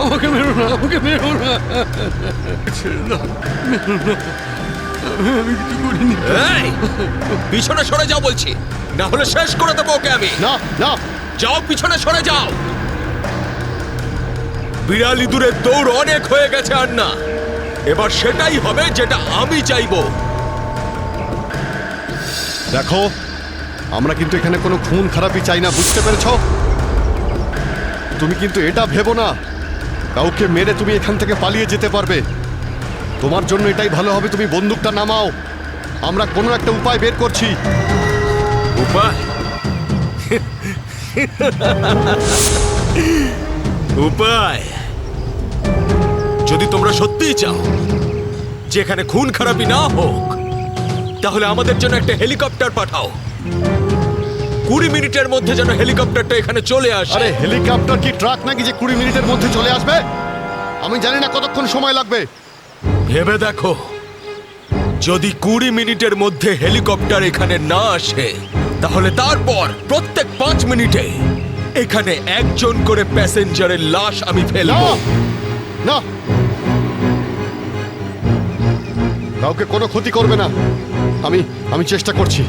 আমাকে মেরো না, আমাকে মেরো না, ছেড়ে দাও, মেরো না, আমি কিছু করিনি। এই, পিছনে সরে যাও বলছি, না হলে শেষ করে দেবো ওকে আমি। না না, যাও, পিছনে সরে যাও। বিড়াল ইঁদুরের দৌড় অনেক হয়ে গেছে আর না, এবার সেটাই হবে যেটা আমি চাইবো। দেখো, আমরা কিন্তু এখানে কোনো খুন খারাপি চাই না, বুঝতে পেরেছ? তুমি কিন্তু এটা ভেবো না কাউকে মেরে তুমি এখান থেকে পালিয়ে যেতে পারবে। তোমার জন্য এটাই ভালো হবে তুমি বন্দুকটা নামাও, আমরা কোনো একটা উপায় বের করছি। উপায়? উপায়? যদি তোমরা সত্যিই চাও যেখানে খুন খারাপি না হোক, তাহলে আমাদের জন্য একটা হেলিকপ্টার পাঠাও। 20 মিনিটের মধ্যে যেন হেলিকপ্টারটা এখানে চলে আসে। আরে হেলিকপ্টার কি ট্রাক নাকি যে 20 মিনিটের মধ্যে চলে আসবে? আমি জানি না কতক্ষণ সময় লাগবে। ভেবে দেখো, যদি 20 মিনিটের মধ্যে হেলিকপ্টার এখানে না আসে, তাহলে তারপর প্রত্যেক 5 মিনিটে এখানে একজন করে প্যাসেঞ্জারের লাশ আমি ফেলবো। না, কাউকে কোনো ক্ষতি করবে না। আমি চেষ্টা করছি,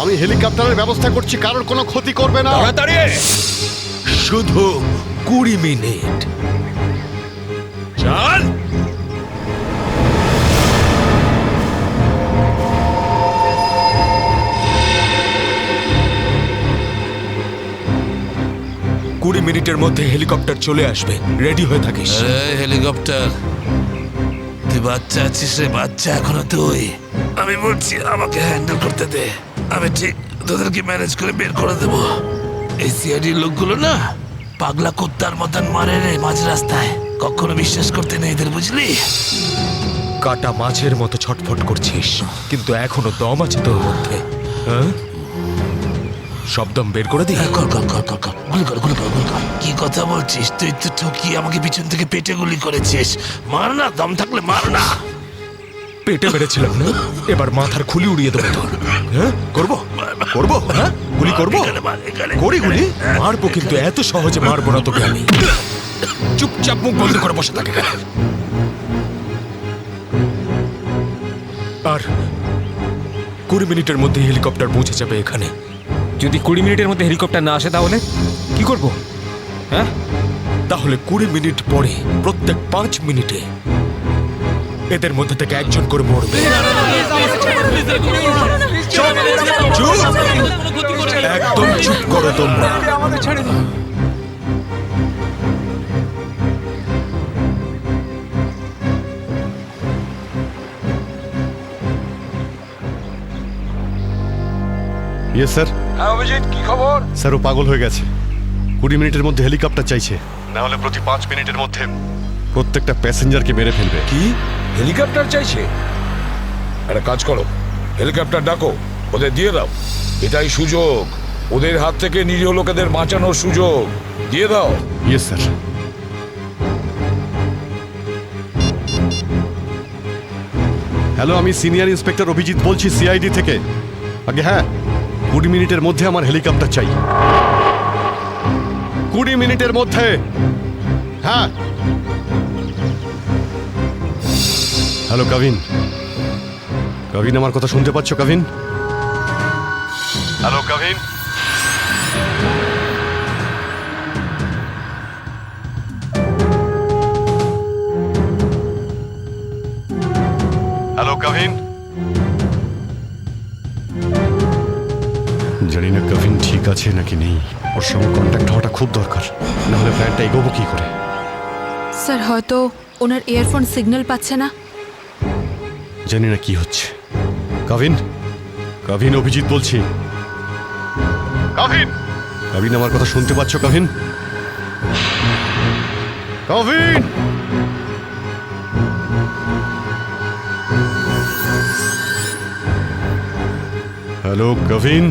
আমি হেলিকপ্টারের ব্যবস্থা করছি, কারোর কোনো ক্ষতি করবে না। তাড়াতাড়ি, শুধু 20 মিনিট। চল। কুড়ি মিনিটের মধ্যে হেলিকপ্টার চলে আসবে, রেডি হয়ে থাকিস। হেলিকপ্টার, তুই বাচ্চা আছিস রে, বাচ্চা এখনো তুই। আমি বলছি আমাকে হ্যান্ডেল করতে দে, আমি ঠিক তোদেরকে ম্যানেজ করে বের করে দেবো। এই সিআইডির লোকগুলো না পাগলা কুত্তার মতন মারে রে মাঝ রাস্তায়, কখনো বিশ্বাস করতে নেই এদের, বুঝলি? কাটা মাছের মতো ছটফট করছিস, কিন্তু এখনো দম আছে তোর মধ্যে। হ্যাঁ, সব দম বের করে দি। কর কর কর কর কর, গুলি কর গুলি কর গুলি কর। কি কথা বলছিস? তুই তো ঠকিয়ে আমাকে পিছন থেকে পেটে গুলি করেছিস। মার না, দম থাকলে মার না। পেটে মেরেছিলাম না, এবার মাথার খুলি উড়িয়ে দেবো তোর। হ্যাঁ, করবো করবো, হ্যাঁ গুলি করবো, করি গুলি মারবো, কিন্তু এত সহজে মারবো না তোকে আমি। চুপচাপ মুখ বন্ধ করে বসে থাকে। আর 20 মিনিটের মধ্যে হেলিকপ্টার পৌঁছে যাবে এখানে। যদি 20 মিনিটের মধ্যে হেলিকপ্টার না আসে তাহলে কি করব? হ্যাঁ, তাহলে 20 মিনিট পরে প্রত্যেক 5 মিনিটে এদের মধ্যে থেকে একজন করে মরবে। চুপ, একদম চুপ করো তোমরা। ইয়ে স্যার। হ্যাঁ অভিজিৎ, কি খবর? স্যার, ও পাগল হয়ে গেছে। 20 মিনিটের মধ্যে হেলিকপ্টার চাইছে, না হলে প্রতি 5 মিনিটের মধ্যে প্রত্যেকটা প্যাসেঞ্জারকে মেরে ফেলবে। কি হেলিকপ্টার চাইছে? একটা কাজ করো, হেলিকপ্টার ডাকো, ওদের দিয়ে দাও। এটাই সুযোগ, ওদের হাত থেকে নিরীহ লোকেদের বাঁচানোর সুযোগ। দিয়ে দাও। Yes sir. হ্যালো, আমি সিনিয়র ইন্সপেক্টর অভিজিৎ বলছি সিআইডি থেকে। আগে হ্যাঁ, 20 মিনিটের মধ্যে আমার হেলিকপ্টার চাই। 20 মিনিটের মধ্যে। হ্যাঁ। হ্যালো কাভিন, কাভিন আমার কথা শুনতে পাচ্ছ কাভিন? হ্যালো কাভিন। হ্যালো কাভিন। জানি না কাভিন ঠিক আছে নাকি নেই, ওর সঙ্গে কন্ট্যাক্ট হওয়াটা খুব দরকার, না হলে প্ল্যানটা এগোবো কি করে? স্যার, হয়তো ওনার ইয়ারফোন সিগন্যাল পাচ্ছে না। জানি না কি হচ্ছে। কাভিন, কাভিন, অভিজিৎ বলছি। কাভিন, কাভিন আমার কথা শুনতে পাচ্ছ Kavin? Kavin. Hello Kavin.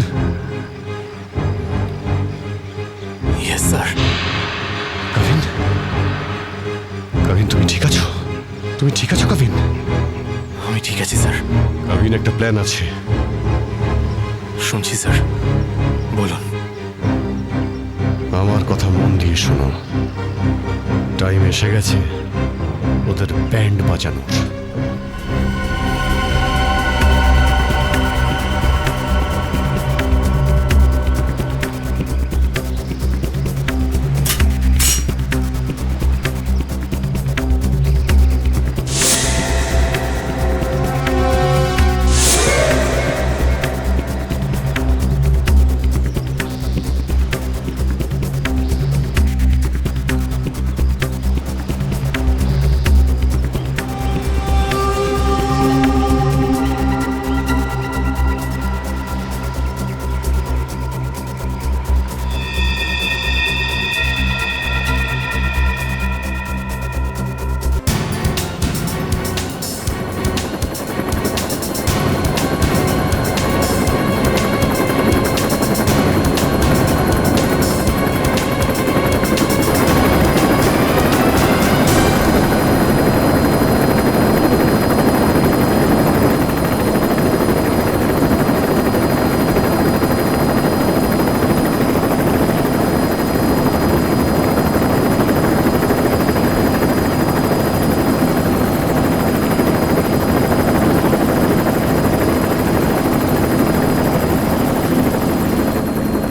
Yes sir. Kavin, Kavin তুমি ঠিক আছো? তুমি ঠিক আছো কাভিন? আমি ঠিক আছি স্যার। কাভিন, একটা প্ল্যান আছে। শুনছি স্যার, বলুন। আমার কথা মন দিয়ে শোনো। টাইম এসে গেছে ওদের ব্যান্ড বাজানোর।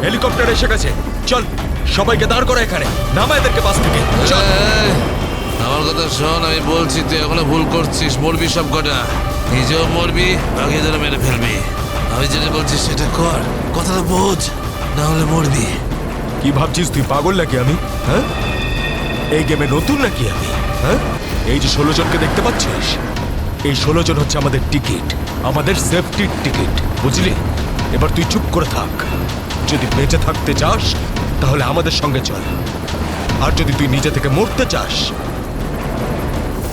হেলিকপ্টার এসে গেছে, চল সবাইকে দাঁড় করো এখানে, নামা এদেরকে বাস থেকে, চল। এই, আমার কথা শোন, আমি বলছি তুই এখনো ভুল করছিস। মরবি সব কটা, নিজেও মরবি, বাকিদেরও মেরে ফেলবি। আমি যেটা বলছি সেটা কর, কথাটা বোঝ, না হলে মরবি। কি ভাবছিস তুই, পাগল নাকি আমি? হ্যাঁ, এই গেমে নতুন নাকি আমি? হ্যাঁ, এই যে 16 জনকে দেখতে পাচ্ছিস, এই 16 জন হচ্ছে আমাদের টিকিট, আমাদের সেফটির টিকিট, বুঝলি? এবার তুই চুপ করে থাক। যদি বেঁচে থাকতে চাস তাহলে আমাদের সঙ্গে চল, আর যদি তুই নিজে থেকে মরতে চাস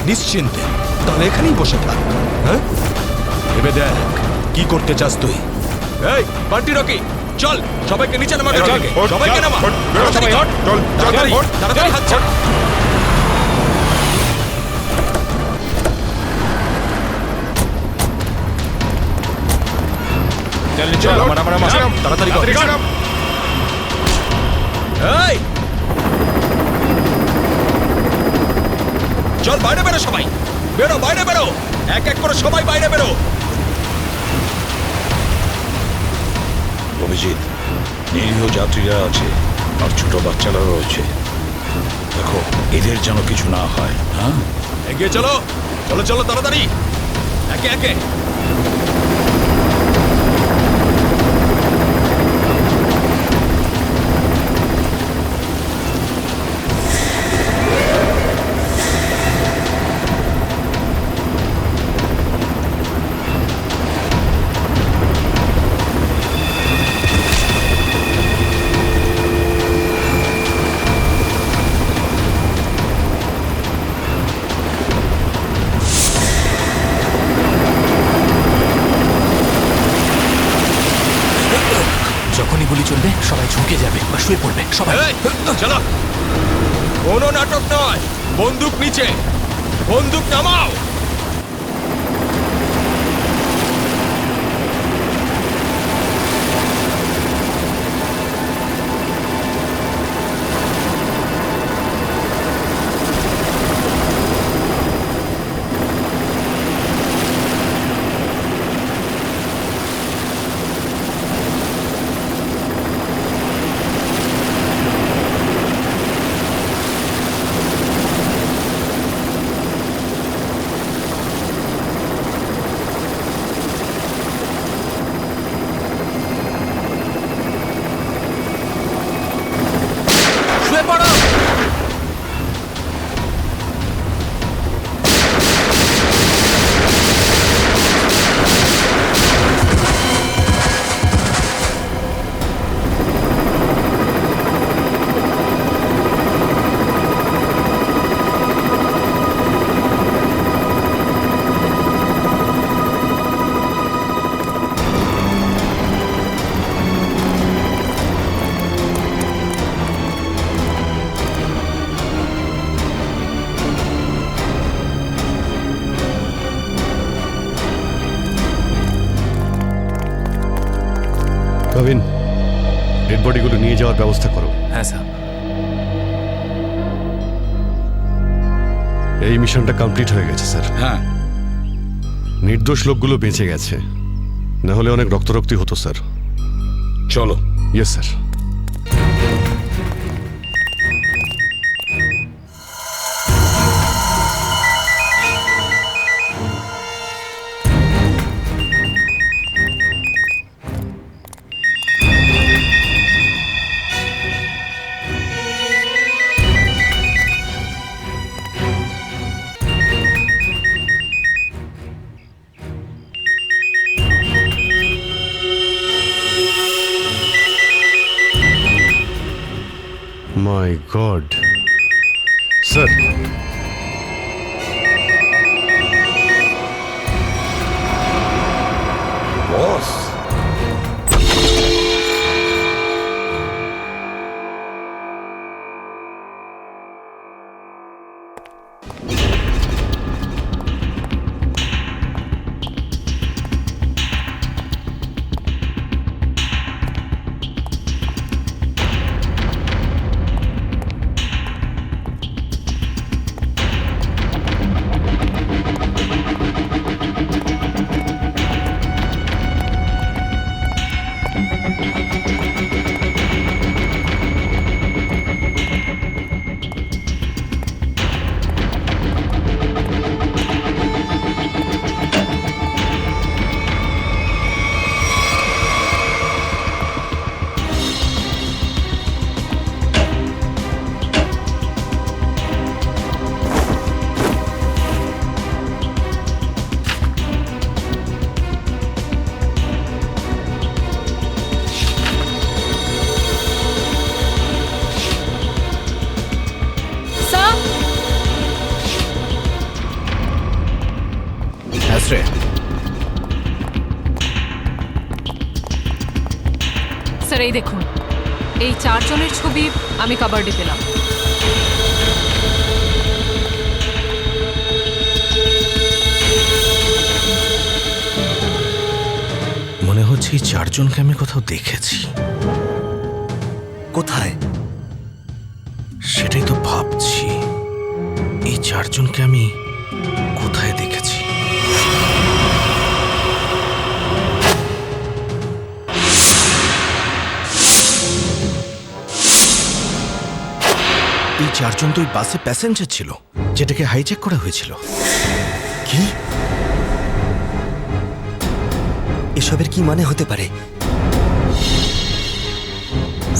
নিশ্চিন্তে তাহলে এখানেই বসে থাক। হ্যাঁ, ভেবে দেখ কি করতে চাস তুই। এই বান্টি রকি, চল সবাইকে নিচে নামা, সবাইকে নামা, তাড়াতাড়ি হট, তাড়াতাড়ি তাড়াতাড়ি হাত ছাড়। তাড়াতাড়ি কর। এই চল বাইরে বেরো, সবাই বেরো, বাইরে বেরো, এক এক করে সবাই বাইরে বেরো। অভিজিৎ, নিরীহ যাত্রীরা আছে আর ছোট বাচ্চারা রয়েছে, দেখো এদের যেন কিছু না হয়। হ্যাঁ, এগিয়ে চলো, চলো চলো তাড়াতাড়ি, একে একে। যখনই গুলি চলবে সবাই ঝুঁকে যাবে বা শুয়ে পড়বে সবাই। এই, চলো, কোনো নাটক নয়, বন্দুক নিচে, বন্দুক নামাও। প্রবীণ, ডেড বডিগুলো নিয়ে যাওয়ার ব্যবস্থা করো। হ্যাঁ স্যার। এই মিশনটা কমপ্লিট হয়ে গেছে স্যার। হ্যাঁ, নির্দোষ লোকগুলো বেঁচে গেছে, না হলে অনেক রক্তারক্তি হতো স্যার। চলো। Yes sir. My god sir, boss, sir, sir এই দেখুন, এই 4 জনের ছবি আমি কাবার্ডে পেলাম। মনে হচ্ছে এই 4 জনকে আমি কোথাও দেখেছি। কোথায়? সেটাই তো ভাবছি, এই 4 জনকে আমি কোথায় দেখেছি। এই 4 জন তো ওই বাসে প্যাসেঞ্জার ছিল, যেটাকে হাইজ্যাক করা হয়েছিল। কি? এসবের কি মানে হতে পারে?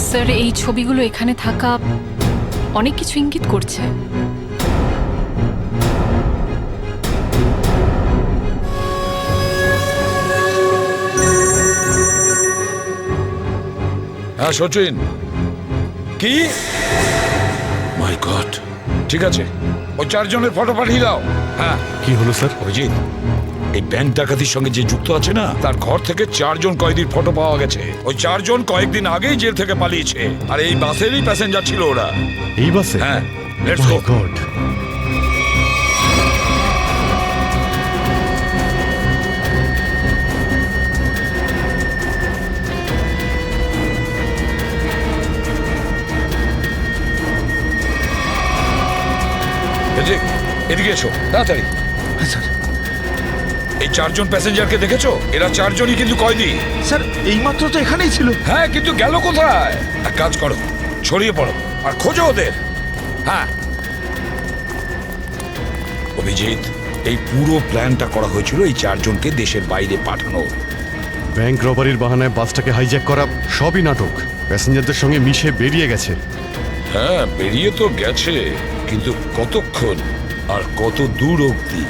স্যার, এই ছবিগুলো এখানে থাকা অনেক কিছু ইঙ্গিত করছে। হ্যাঁ সচিন। কি? মাই গড, ঠিক আছে, ওই 4 জনের ফটো পাঠিয়ে দাও। হ্যাঁ, কি হলো স্যার? অভিজিৎ, এই ব্যাংক ডাকাতির সঙ্গে যে যুক্ত আছে না, তার ঘর থেকে 4 জন কয়েদির ফটো পাওয়া গেছে। ওই 4 জন কয়েকদিন আগেই জেল থেকে পালিয়েছে, আর এই বাসেরই প্যাসেঞ্জার ছিল ওরা। এই বাসে? হ্যাঁ, লেটস মাই গো। গড। এদিকে এসো তাড়াতাড়ি। এই 4 জন প্যাসেঞ্জারকে দেখেছো? এরা 4 জনই কিন্তু কয়েদি। স্যার, এইমাত্র তো এখানেই ছিল। হ্যাঁ, কিন্তু গেল কোথায়? এক কাজ করো, ছড়িয়ে পড়ো আর খোঁজো ওদের। হ্যাঁ অভিজিৎ, এই পুরো প্ল্যানটা করা হয়েছিল এই 4 জনকে দেশের বাইরে পাঠানো। ব্যাংক রবারির বাহানায় বাসটাকে হাইজ্যাক করা সবই নাটক। প্যাসেঞ্জারদের সঙ্গে মিশে বেরিয়ে গেছে। হ্যাঁ, বেরিয়ে তো গেছে, কিন্তু কতক্ষণ আর কত দূর অবধি?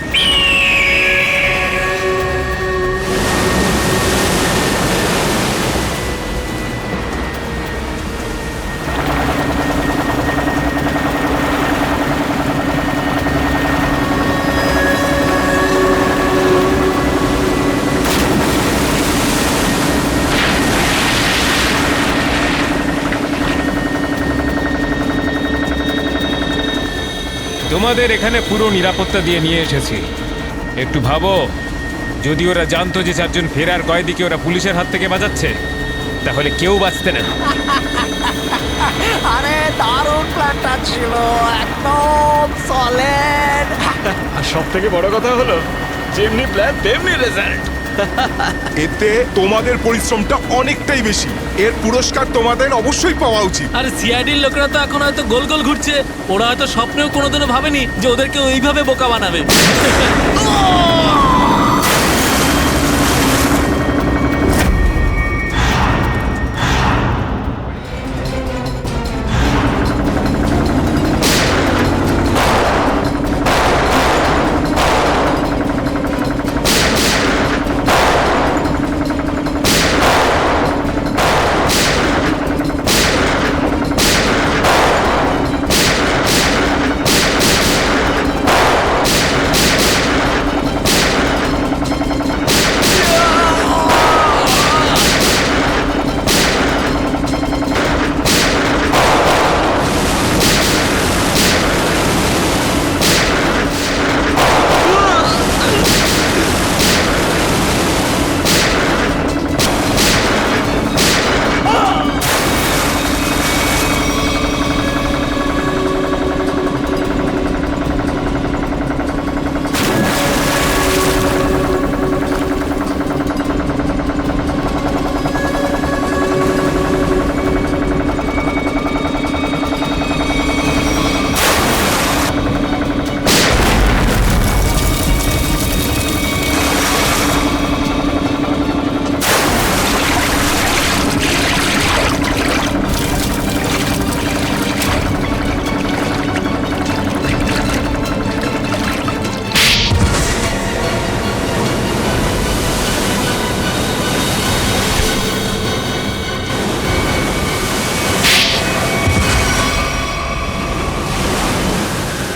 তোমাদের এখানে পুরো নিরাপত্তা দিয়ে নিয়ে এসেছি। একটু ভাবো, যদি ওরা জানতো যে 4 জন ফেরার কয়েদিকে ওরা পুলিশের হাত থেকে বাঁচাচ্ছে, তাহলে কেউ বাঁচতে না। আরে দারুণ প্ল্যানটা ছিল, একদম সলিড। আর সব থেকে বড় কথা হলো যেমনি প্ল্যান তেমনি রেজাল্ট। এতে তোমাদের পরিশ্রমটা অনেকটাই বেশি, এর পুরস্কার তোমাদের অবশ্যই পাওয়া উচিত। আর সিআইডির লোকেরা তো এখন হয়তো গোল গোল ঘুরছে, ওরা হয়তো স্বপ্নেও কোনোদিনও ভাবেনি যে ওদেরকে ওইভাবে বোকা বানাবে।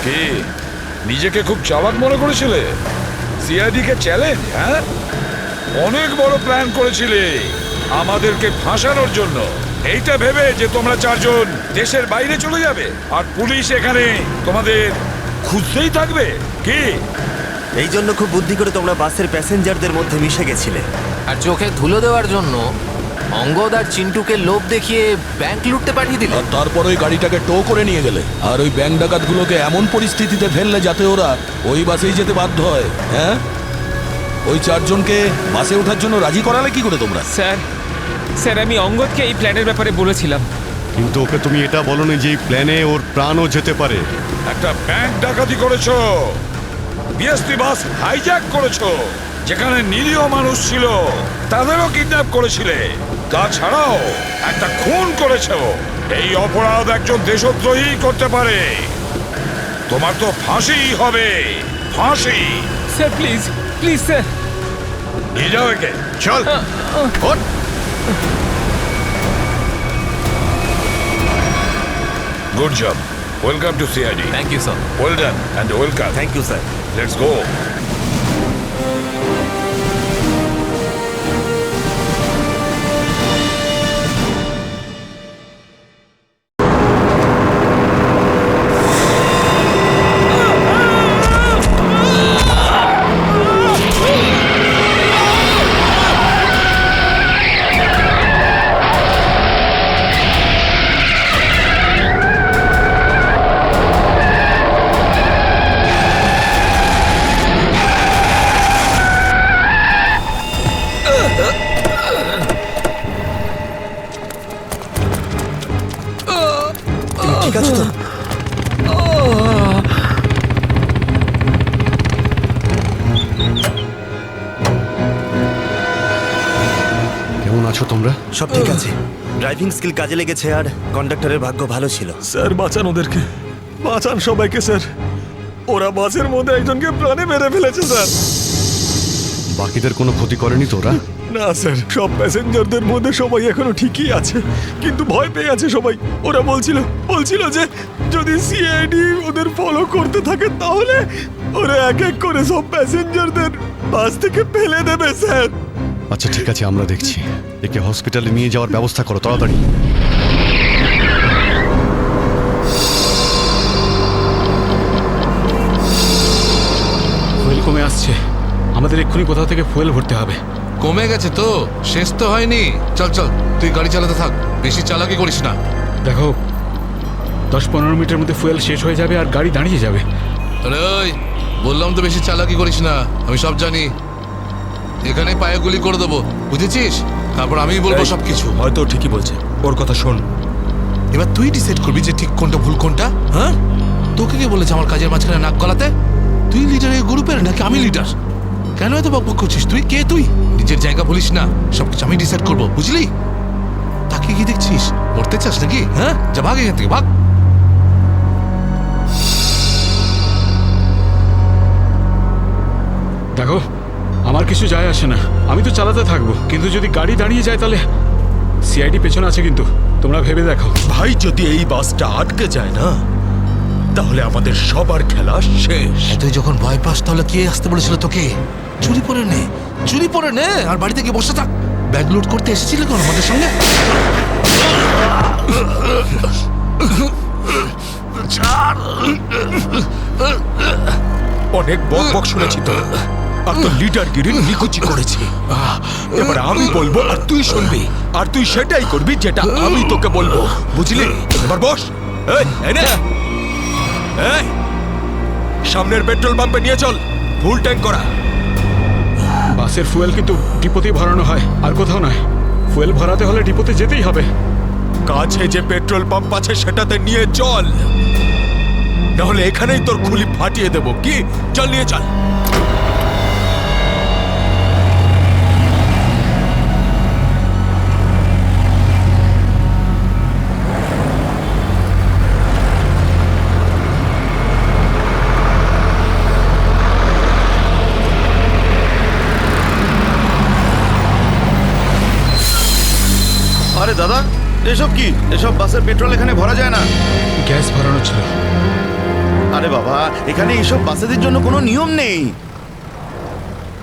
কি নিজেকে খুব চালাক মনে করেছিলে? সিআইডি কে চ্যালেঞ্জ? হ্যাঁ, অনেক বড় প্ল্যান করেছিলে আমাদেরকে ফাঁসানোর জন্য, এইটা ভেবে যে তোমরা চারজন দেশের বাইরে চলে যাবে আর পুলিশ এখানে তোমাদের খুঁজতেই থাকবে। কি এই জন্য খুব বুদ্ধি করে তোমরা বাসের প্যাসেঞ্জারদের মধ্যে মিশে গেছিলে। আর চোখে ধুলো দেওয়ার জন্য অঙ্গদ আর চিন্টুকে লোভ দেখিয়ে ব্যাংক লুটতে পাঠিয়ে দিল। আর তারপর ওই গাড়িটাকে টো করে নিয়ে গেলে আর ওই ব্যাংক ডাকাতগুলোকে এমন পরিস্থিতিতে ফেললে যাতে ওরা ওই বাসেই যেতে বাধ্য হয়। হ্যাঁ, ওই চারজনকে বাসে ওঠার জন্য রাজি করালে কি করে তোমরা? স্যার আমি অঙ্গদকে এই প্ল্যানের ব্যাপারে বলেছিলাম। কিন্তু ওকে তুমি এটা বলনি যে এই প্ল্যানে ওর প্রাণও যেতে পারে। একটা ব্যাংক ডাকাতি করেছো, বিএসটি বাস হাইজ্যাক করেছো, যেখানে নিরীহ মানুষ ছিল তাদেরও কিডন্যাপ করেছিলে, তাছাড়াও একটা খুন করেছো। এই অপরাধ একজন দেশদ্রোহী করতে পারে। তোমার তো ফাঁসি হবে, ফাঁসি। Sir please please sir. নিয়ে যাও একে। চল ওঠ। Good job, welcome to CID. Thank you sir. Well done and welcome. Thank you sir. Let's go. ঠিক আছে তো? কেমন আছো তোমরা? সব ঠিক আছে। ড্রাইভিং স্কিল কাজে লেগেছে আর কন্ডাক্টরের ভাগ্য ভালো ছিল। স্যার বাঁচান ওদেরকে, বাঁচান সবাইকে স্যার। ওরা বাসের মধ্যে একজনকে প্রাণে মেরে ফেলেছে স্যার। বাকিদের কোনো ক্ষতি করেনি তো ওরা? না স্যার, সব প্যাসেঞ্জারদের মধ্যে সবাই এখনো ঠিকই আছে, কিন্তু ভয় পেয়ে আছে সবাই। ওরা বলছিল যে যদি সিআইডি ওদের ফলো করতে থাকে তাহলে ওরা এক এক করে সব প্যাসেঞ্জারদের বাস থেকে ফেলে দেবে স্যার। আচ্ছা ঠিক আছে, আমরা দেখছি। একে হসপিটালে নিয়ে যাওয়ার ব্যবস্থা করো তাড়াতাড়ি। ফুয়েল কমে আসছে, আমাদের এক্ষুনি কোথাও থেকে ফুয়েল ভরতে হবে। কমে গেছে তো, শেষ তো হয়নি। চল চল, তুই গাড়ি চালাতে থাক, বেশি চালাকি করিস না। দেখো 10-15 মিনিটের মধ্যে ফুয়েল শেষ হয়ে যাবে আর গাড়ি দাঁড়িয়ে যাবে। আরে ওই বললাম তো বেশি চালাকি করিস না, আমি সব জানি। এখানে পায়ে গুলি করে দেবো, বুঝেছিস? তারপর আমিই বলবো এই, সবকিছু। হয়তো ঠিকই বলছে, ওর কথা শোন। এবার তুই ডিসাইড করবি যে ঠিক কোনটা ভুল কোনটা। হ্যাঁ, তোকে কে বলেছে আমার কাজের মাঝখানে নাক গলাতে? তুই লিডার এই গ্রুপের নাকি আমি লিডার? কেন এত বকবক করছিস? তুই কে? তুই নিজের জায়গা বলিস না, সবকিছু আমি ডিসাইড করবো, বুঝলি? তাকে কি দেখছিস? মরতে চাস নাকি? হ্যাঁ, যা ভাগ এখান থেকে, ভাগ। দেখো, আমার কিছু যায় আসে না, আমি তো চালাতে থাকবো, কিন্তু যদি গাড়ি দাঁড়িয়ে যায় তাহলে সিআইডি পেছনে আছে, কিন্তু তোমরা ভেবে দেখো। ভাই, যদি এই বাসটা আটকে যায় না, তাহলে আমাদের সবার খেলা শেষ। তুই যখন ভয় পাস তাহলে কে আসতে বলেছিল তোকে? চুরি পরে নে, চুরি পরে নে, আর বাড়িতে গিয়ে বসে থাক। ব্যাগ লোড করতে এসেছিল কেন আমাদের সঙ্গে? অনেক বক বক শুনেছি তো, আর তো লিডারগিরি নিকুচি করেছি। এবার আমি বলবো আর তুই শুনবি, আর তুই সেটাই করবি যেটা আমি তোকে বলবো, বুঝলি? এবার বস। এই, এই নে। এই, সামনের পেট্রোল পাম্পে নিয়ে চল, ফুল ট্যাঙ্ক করা। বাসের ফুয়েল কিন্তু ডিপোতেই ভরানো হয়, আর কোথাও নয়। ফুয়েল ভরাতে হলে ডিপোতে যেতেই হবে। কাছে যে পেট্রোল পাম্প আছে সেটাতে নিয়ে চল, নাহলে এখানেই তোর খুলি ফাটিয়ে দেবো। কি? চল, নিয়ে চল। আরে দাদা, এসব কি? এসব বাসের পেট্রোল এখানে ভরা যায় না। গ্যাস ভরানো ছিল। আরে বাবা, এখানে এইসব বাসেদের জন্য কোনো নিয়ম নেই।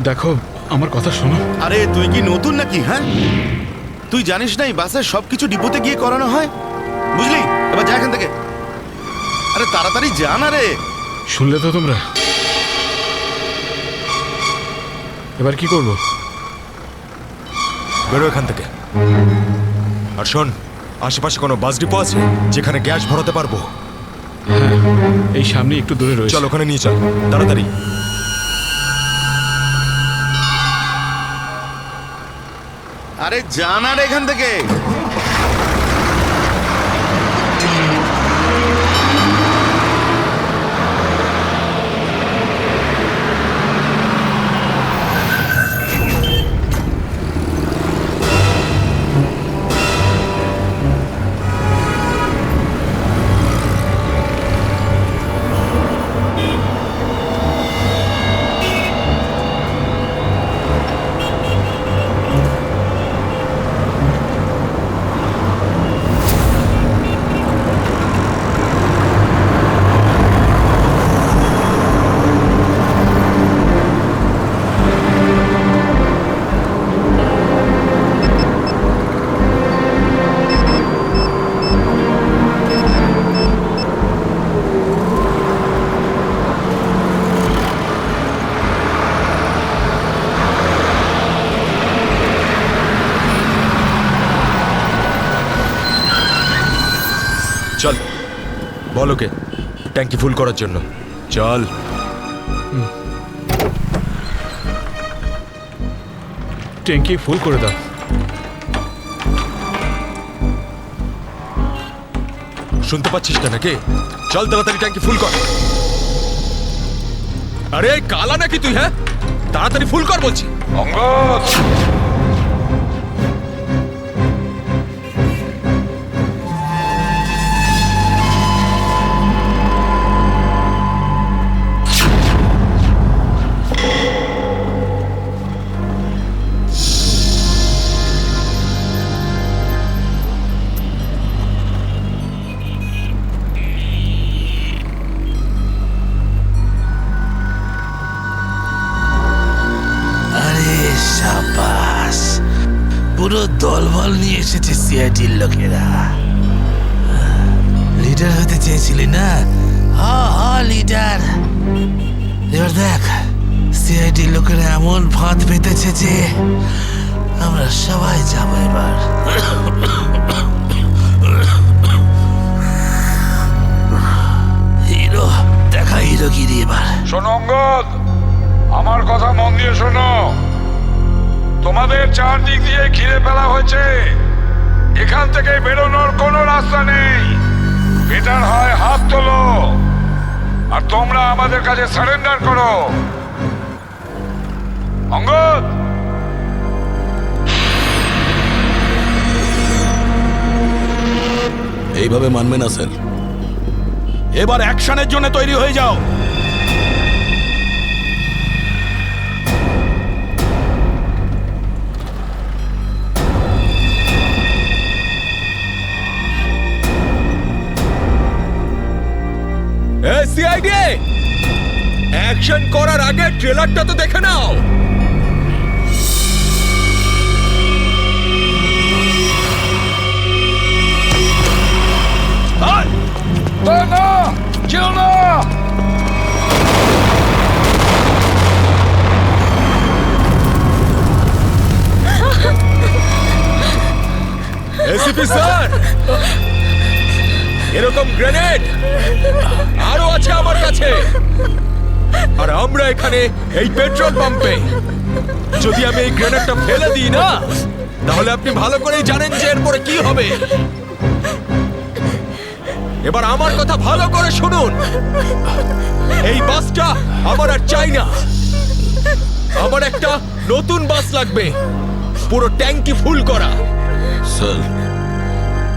দেখো, আমার কথা শোনো। আরে তুই কি নতুন নাকি? হ্যাঁ, তুই জানিস না এই বাসের সবকিছু ডিপোতে গিয়ে করানো হয়, বুঝলি? এবার যা এখান থেকে। আরে তাড়াতাড়ি যা না রে। শুনলে তো তোমরা? এবার কি করবো? বেরো এখান থেকে। আর শোন, আশেপাশে কোনো বাস ডিপো আছে যেখানে গ্যাস ভরাতে পারবো? হ্যাঁ, এই সামনে একটু দূরে রয়েছে। চল, ওখানে নিয়ে চল তাড়াতাড়ি। আরে যা না রে এখান থেকে। চল, বল ওকে ট্যাঙ্কি ফুল করার জন্য। চল। ট্যাঙ্কি ফুল করে দাও। শুনতে পাচ্ছিস না নাকি? চল তাড়াতাড়ি ট্যাঙ্কি ফুল কর। আরে কালা নাকি তুই? হ্যাঁ, তাড়াতাড়ি ফুল কর বলছি। অঙ্গদ, পুরো দলবল নিয়ে এসেছে সিআইডির লোকেরা। লিডার হতে চেয়েছিলি না? লিডার। এবার দেখ, সিআইডির লোকেরা এমন ফাঁদ পেতেছে যে আমরা সবাই যাবো এবার। হিরো দেখা, হিরো। দিল গিরি এবার। শোনো অঙ্গদ, আমার কথা মন দিয়ে শোনো। তোমাদের চারদিক দিয়ে ঘিরে ফেলা হয়েছে, এখান থেকে বেরোনোর কোনো রাস্তা নেই। বেটার হয় হাত তোলো আর তোমরা আমাদের কাছে সারেন্ডার করো। অঙ্গদ, এইভাবে মানবে না স্যার। এবার অ্যাকশনের জন্য তৈরি হয়ে যাও। সিআইডি, অ্যাকশন করার আগে ট্রেলারটা তো দেখে নাও। না, যেও না। এসিপি স্যার, এরকম গ্রেনেড আরো আছে আমার কাছে। আর আমরা এখানে এই পেট্রোল পাম্পে, যদি আমি এই গ্রেনেডটা ফেলে দিই না, তাহলে আপনি ভালো করেই জানেন যে এরপরে কি হবে। এবার আমার কথা ভালো করে শুনুন। এই বাসটা আমার আর চাই না। আমার একটা নতুন বাস লাগবে, পুরো ট্যাঙ্কি ফুল করা। স্যার,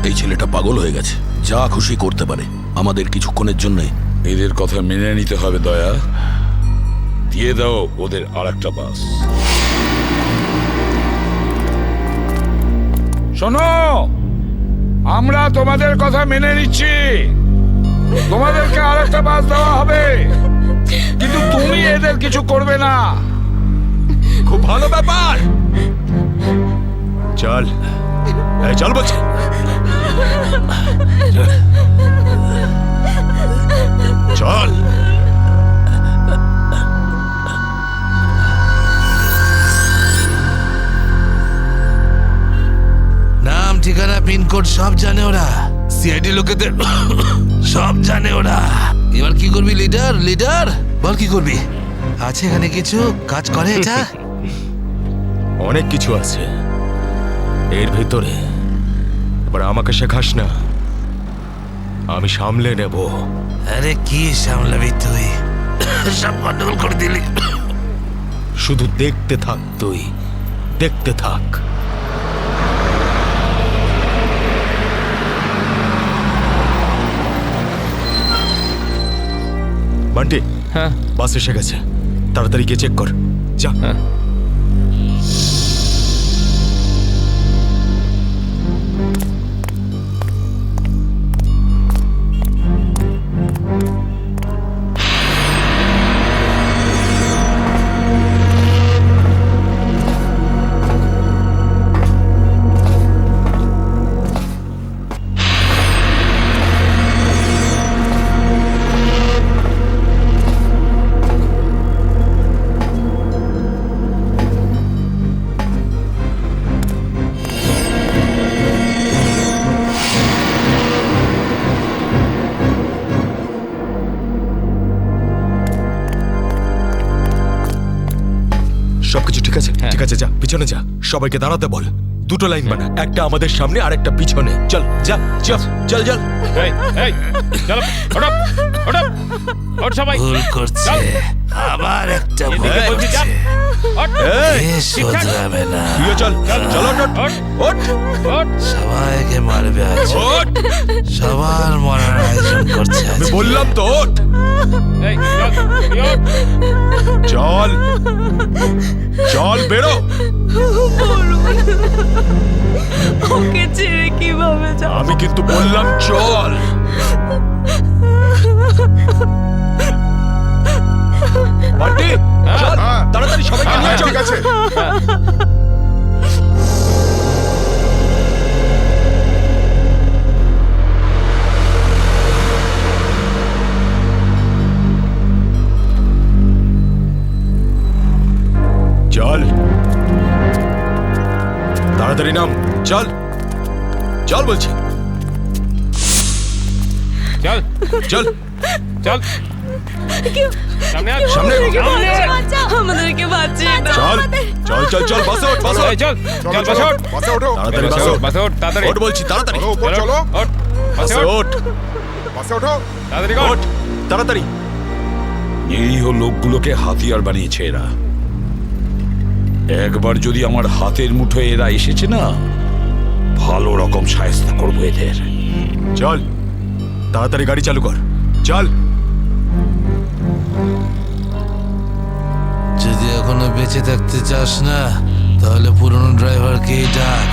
এই ছেলেটা পাগল হয়ে গেছে, যা খুশি করতে পারে আমাদের কিছুক্ষণের জন্য। এদের কথা মেনে নিতে হবে দয়া। দিয়ে দাও ওদের আর একটা বাস। শোনো, আমরা তোমাদের কথা মেনে নিচ্ছি, তোমাদেরকে আর একটা বাস দেওয়া হবে, কিন্তু তুমি এদের কিছু করবে না। খুব ভালো ব্যাপার। চল, এই চল বলছি। চল। নাম, ঠিকানা, পিনকোড সব জানে ওরা। সিআইডি লোকেদের সব জানে ওরা। এবার কি করবি লিডার? লিডার বল, কি করবি? আছে এখানে কিছু কাজ করে এটা? অনেক কিছু আছে এর ভিতরে। এবার আমাকে শেখাস না, আমি সামলে নেব। আরে কি সামলাবি তুই? সব গন্ডগোল করে দিলি। শুধু দেখতে থাক, তুই দেখতে থাক। বান্টি, হ্যাঁ বাস এসে গেছে, তাড়াতাড়ি গিয়ে চেক কর। যা। হ্যাঁ। সবকিছু ঠিক আছে? ঠিক আছে, যা পিছনে যা, সবাইকে দাঁড়াতে বল। দুটো লাইন বানা, একটা আমাদের সামনে আর একটা পিছনে। চল যা, চল চল চল। এই এই চলো, ওঠো ওঠো ওঠ সবাই। ভুল করছে, আবার একটা ভুল এদিকে বলছি, যা। করছে। ওঠ। এ শোধরাবে না। তুইও চল চল চল। ওঠ ওঠ ওঠ ওঠ। সবাইকে মারবে আজ। ওঠ। সবার মরার আয়োজন করছে আজ। আমি বললাম তো ওঠ। এই চল, তুই ওঠ। চল চল, বেরো। ওকে ছেড়ে কিভাবে যাব? আমি কিন্তু বললাম চল। বান্টি, চল তাড়াতাড়ি, সবাইকে নিয়ে চল। ঠিক আছে। চল তাড়াতাড়ি নাম, চল চল বলছি। চল চল চল সামনে আয়, সামনে আমাদেরকে বাঁচিয়ে চল চল চল চল বাসে ওঠ বাসে এই, চল চল বাসে ওঠ। বাসে ওঠো তাড়াতাড়ি বাসে বাসে ওঠ, বাসে ওঠ, তাড়াতাড়ি ওঠ বলছি তাড়াতাড়ি চলো উপর চলো ওঠ, বাসে বাসে ওঠ, ওঠ বাসে ওঠো তাড়াতাড়ি ওঠ। ওঠ তাড়াতাড়ি নিরীহ লোকগুলোকে হাতিয়ার বানিয়েছে এরা। একবার যদি আমার হাতের মুঠোয় এরা এসেছে না, ভালো রকম শায়েস্তা করবো এদের। চল তাড়াতাড়ি গাড়ি চালু কর চল। যদি এখনো বেঁচে থাকতে চাস না তাহলে পুরনো ড্রাইভারকেই ডাক।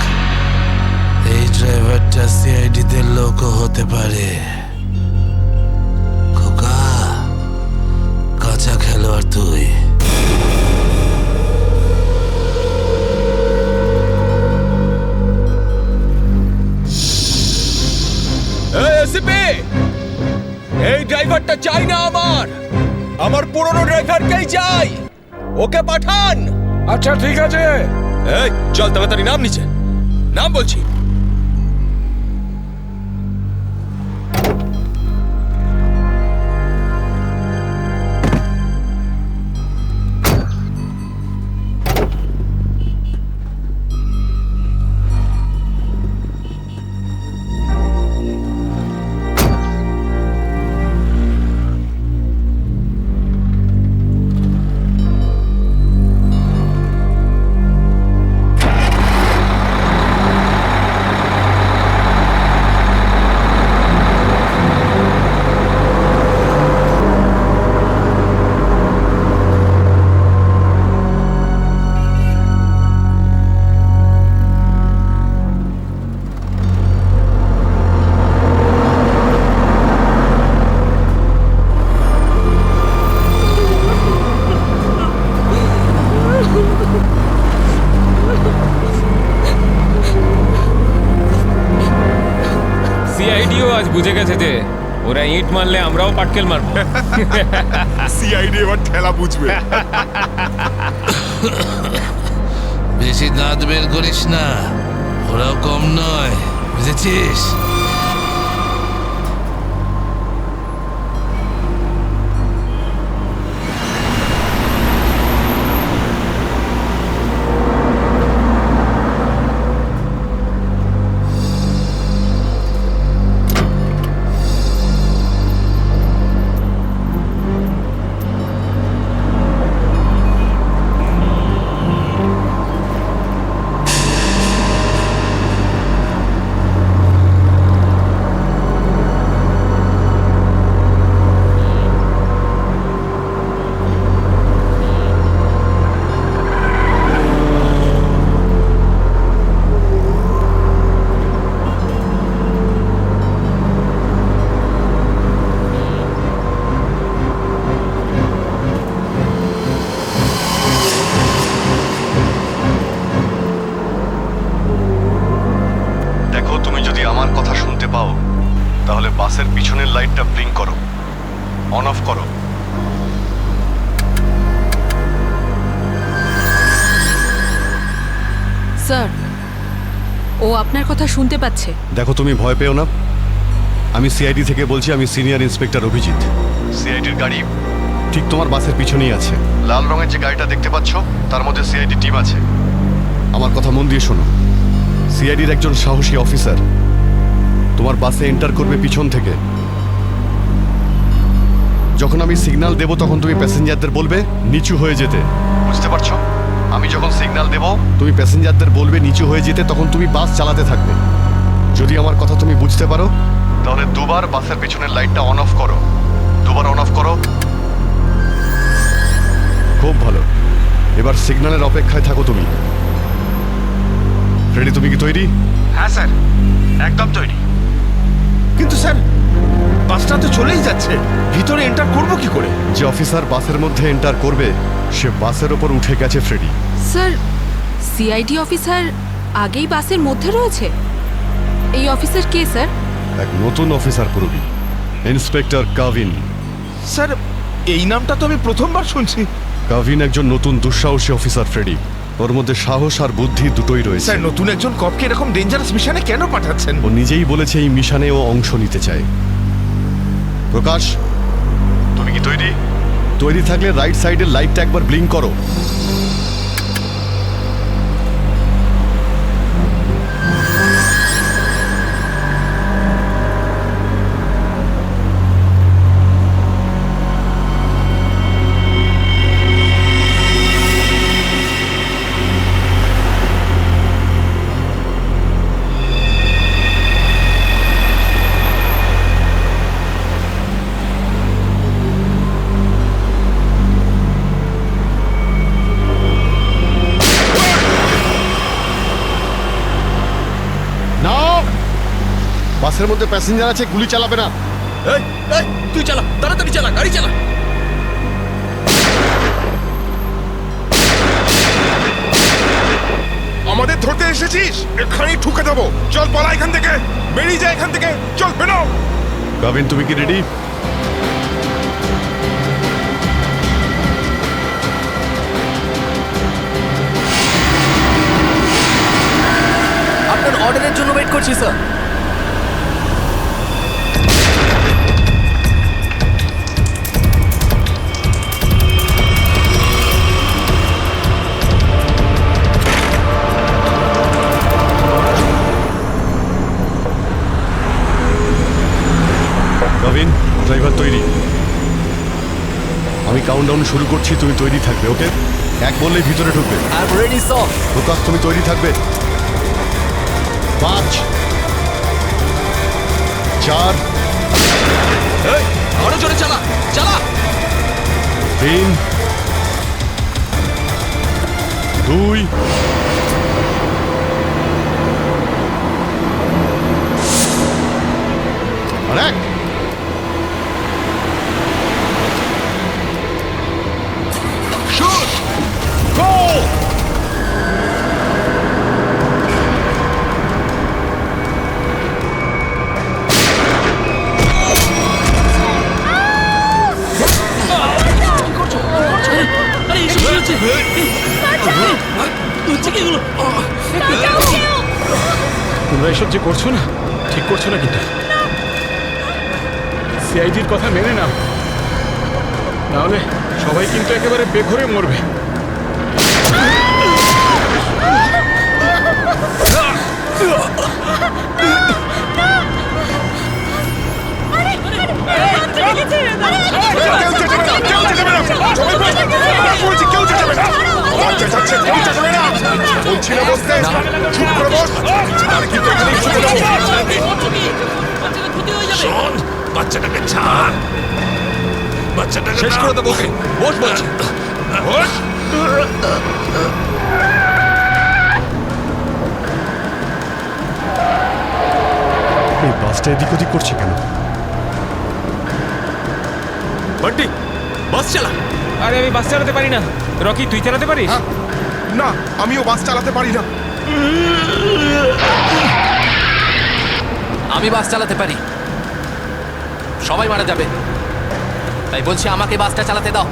এই ড্রাইভারটা সিআইডিতে লোকও হতে পারে। খোকা, কাঁচা খেলোয়াড় তুই। এই এসিপি, এই ড্রাইভারটা চাই না আমার পুরনো ড্রাইভারকেই চাই, ওকে পাঠান। আচ্ছা ঠিক আছে। এই চল তাড়াতাড়ি নাম নিচে, নাম বলছি। সিআইডিও আজ বুঝে গেছে যে ওরা ইট মারলে আমরাও পাটকেল মারবো। সিআইডি এবার ঠেলা বুঝবে। বেশি দাঁত বের করিস না, ওরাও কম নয়, বুঝেছিস? দেখো, তুমি যদি আমার কথা শুনতে পাও তাহলে বাসের পিছনের লাইটটা ব্লিঙ্ক করো, অন অফ করো। স্যার, ও আপনার কথা শুনতে পাচ্ছে। দেখো, তুমি ভয় পেও না, আমি সিআইডি থেকে বলছি। আমি সিনিয়র ইন্সপেক্টর অভিজিৎ। সিআইডির গাড়ি ঠিক তোমার বাসের পিছনেই আছে। লাল রঙের যে গাড়িটা দেখতে পাচ্ছ তার মধ্যে সিআইডি টিম আছে। আমার কথা মন দিয়ে শোনো, সিআইডির একজন সাহসী অফিসার তোমার বাসে এন্টার করবে পিছন থেকে। যখন আমি সিগন্যাল দেব তখন তুমি প্যাসেঞ্জারদের বলবে নিচু হয়ে যেতে, বুঝতে পারছো? আমি যখন সিগন্যাল দেব তুমি প্যাসেঞ্জারদের বলবে নিচু হয়ে যেতে, তখন তুমি বাস চালাতে থাকবে। যদি আমার কথা তুমি বুঝতে পারো তাহলে দুবার বাসের পিছনের লাইটটা অন অফ করো, দুবার অন অফ করো। খুব ভালো, এবার সিগন্যালের অপেক্ষায় থাকো তুমি। ফ্রেডি, তুমি কি তৈরি? হ্যাঁ স্যার, একদম তৈরি। কিন্তু স্যার, বাসটা তো চলেই যাচ্ছে, ভিতরে এন্টার করবো কি করে? যে অফিসার বাসের মধ্যে এন্টার করবে সে বাসের ওপর উঠে গেছে ফ্রেডি। স্যার, সিআইডি অফিসার আগেই বাসের মধ্যে রয়েছে। এই অফিসার কে স্যার? এক নতুন অফিসার করবি, ইন্সপেক্টর কাভিন। স্যার, এই নামটা তো আমি প্রথমবার শুনছি। কাভিন একজন নতুন দুঃসাহসী অফিসার ফ্রেডি। ওর মধ্যে সাহস আর বুদ্ধি দুটোই রয়েছে। স্যার, নতুন একজন কপকে এরকম ডেঞ্জারাস মিশনে কেন পাঠাচ্ছেন? ও নিজেই বলেছে এই মিশনে ও অংশ নিতে চায়। প্রকাশ, তুমি কি তৈরি? তৈরি থাকলে রাইট সাইডের লাইটটা একবার ব্লিঙ্ক করো। বাসের মধ্যে প্যাসেঞ্জার আছে, গুলি চালাবে না। এই এই তুই চালা, তাড়াতাড়ি চালা, গাড়ি চালা। আমাদের ধরতে এসেছিস? এখানেই ঠুকে দেবো। চল পালা এখান থেকে, বেরিয়ে যা এখান থেকে, চল বেরো। গাভিন, তুমি কি রেডি? আপনার অর্ডারের জন্য ওয়েট করছি স্যার। গাভিন, ড্রাইভার তৈরি। আমি কাউন্টডাউন শুরু করছি, তুমি তৈরি থাকবে। ওকে, এক বললেই ভিতরে ঢুকবে। I am ready sir. Focus, তুমি তৈরি থাকবে। 5 4 এই আরো জোরে চালা, চালা। 3 2 আর 1। শুট, গো! আরে এসব কি হচ্ছে? হচ্ছে কি এগুলো? তোমরা এসব যে করছো না, ঠিক করছো না কিন্তু। সিআইডির কথা মেনে নাও, নাহলে সবাই কিন্তু একেবারে বেঘরে মরবে। কেউ চেঁচাবে না, কেউ চেঁচাবে না। সবাই বলছি, কেউ চেঁচাবে না। আমার চেঁচাচ্ছে, কেউ চেঁচাবে না। বলছি না বসতে, চুপ করে বস। আর কিন্তু এখানেই ছুটে দেবো। শোন, বাচ্চাটাকে ছাড়। বাচ্চাটাকে শেষ করে দেবো ওকে। বস বলছি, বস। এই বাসটা এদিক ওদিক করছে কেন? বান্টি, বাস চালা। আরে আমি বাস চালাতে পারি না। রকি, তুই চালাতে পারিস? না, আমিও বাস চালাতে পারি না। আমি বাস চালাতে পারি। সবাই মারা যাবে, তাই বলছি আমাকে বাসটা চালাতে দাও।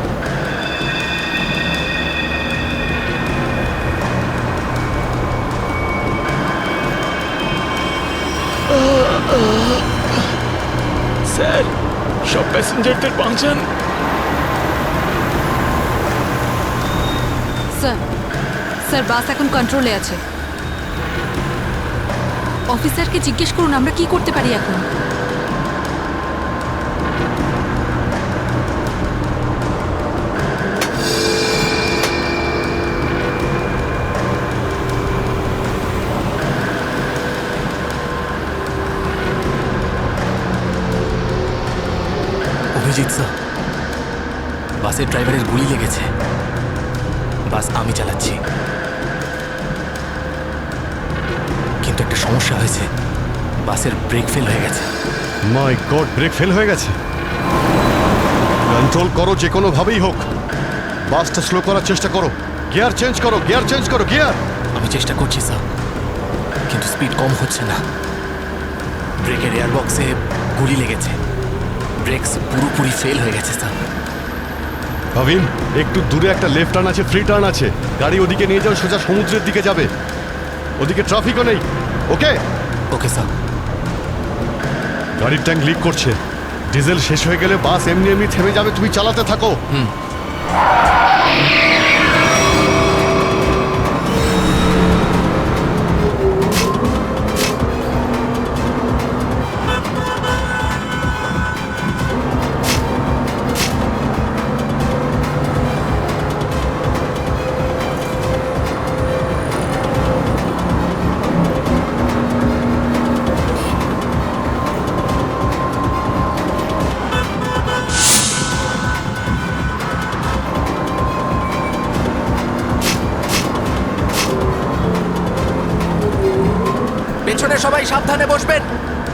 স্যার, সব প্যাসেঞ্জারদের বাঁচান। স্যার, স্যার বাস এখন কন্ট্রোলে আছে। অফিসারকে জিজ্ঞেস করুন আমরা কি করতে পারি এখন। অভিজিৎ স্যার, বাসের ড্রাইভারের গুলি লেগেছে। বাস আমি চালাচ্ছি, কিন্তু একটা সমস্যা হয়েছে। বাসের ব্রেক ফেল হয়ে গেছে। মাই গড, ব্রেক ফেল হয়ে গেছে। কন্ট্রোল করো যে কোনো ভাবেই হোক। বাসটা স্লো করার চেষ্টা করো। গিয়ার চেঞ্জ করো, গিয়ার চেঞ্জ করো, গিয়ার। আমি চেষ্টা করছি স্যার, কিন্তু স্পিড কম হচ্ছে না। ব্রেকের এয়ার বক্সে গুলি লেগেছে। ব্রেকস পুরোপুরি ফেল হয়ে গেছে স্যার। ভাবিন, একটু দূরে একটা লেফট টার্ন আছে, ফ্রি টার্ন আছে। গাড়ি ওদিকে নিয়ে যাও, সোজা সমুদ্রের দিকে যাবে। ওদিকে ট্রাফিকও নেই। ওকে ওকে স্যার। গাড়ির ট্যাঙ্ক লিক করছে। ডিজেল শেষ হয়ে গেলে বাস এমনি এমনি থেমে যাবে, তুমি চালাতে থাকো। পেছনে সবাই সাবধানে বসবেন,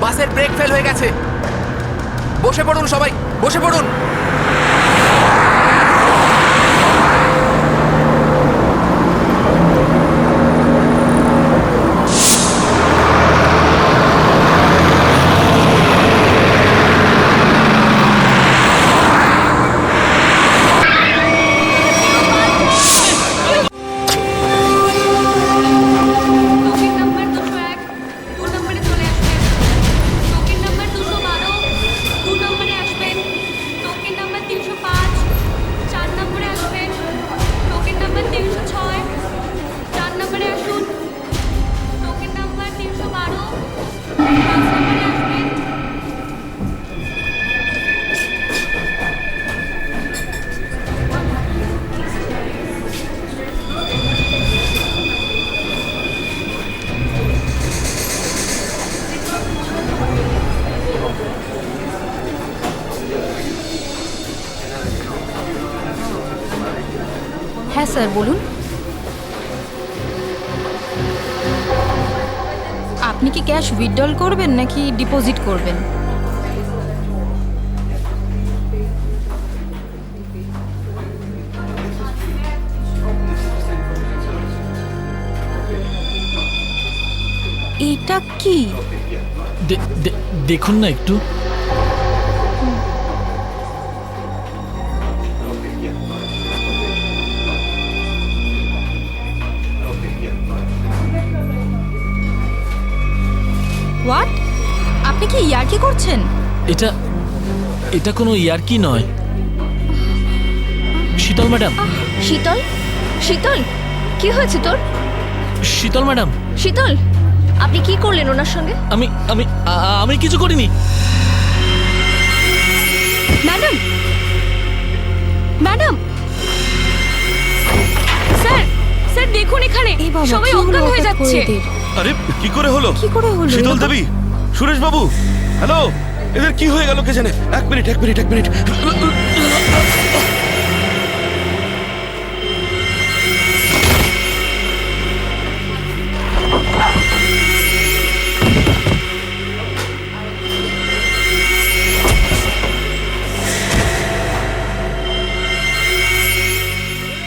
বাসের ব্রেক ফেল হয়ে গেছে। বসে পড়ুন সবাই, বসে পড়ুন। টোকেন নাম্বার 201 2 নম্বরে চলে আসবেন। টোকেন নাম্বার 212 2 নম্বরে আসবেন। টোকেন নাম্বার 305 4 নম্বরে আসবেন। টোকেন নাম্বার 306 4 নম্বরে আসুন। টোকেন নাম্বার 312 5 নম্বরে আসবেন। হ্যাঁ স্যার, বলুন। আপনি কি ক্যাশ উইথড্রল করবেন নাকি ডিপোজিট করবেন? এটা কি? দেখুন না একটু। হোয়াট? আপনি কি ইয়ার্কি করছেন? এটা এটা কোনো ইয়ার্কি নয়। শীতল ম্যাডাম, শীতল শীতল কি হয়েছে তোর? শীতল ম্যাডাম, শীতল আপনি কি করলেন ওনার সঙ্গে? আমি আমি আমি কিছু করিনি। ম্যাডাম ম্যাডাম স্যার স্যার দেখুন এখানে সবাই অজ্ঞান হয়ে যাচ্ছে। আরে কি করে হলো? কি করে হলো? শীতল দেবী, সুরেশ বাবু, হ্যালো, এদের কি হয়ে গেল কে জানে? এক মিনিট।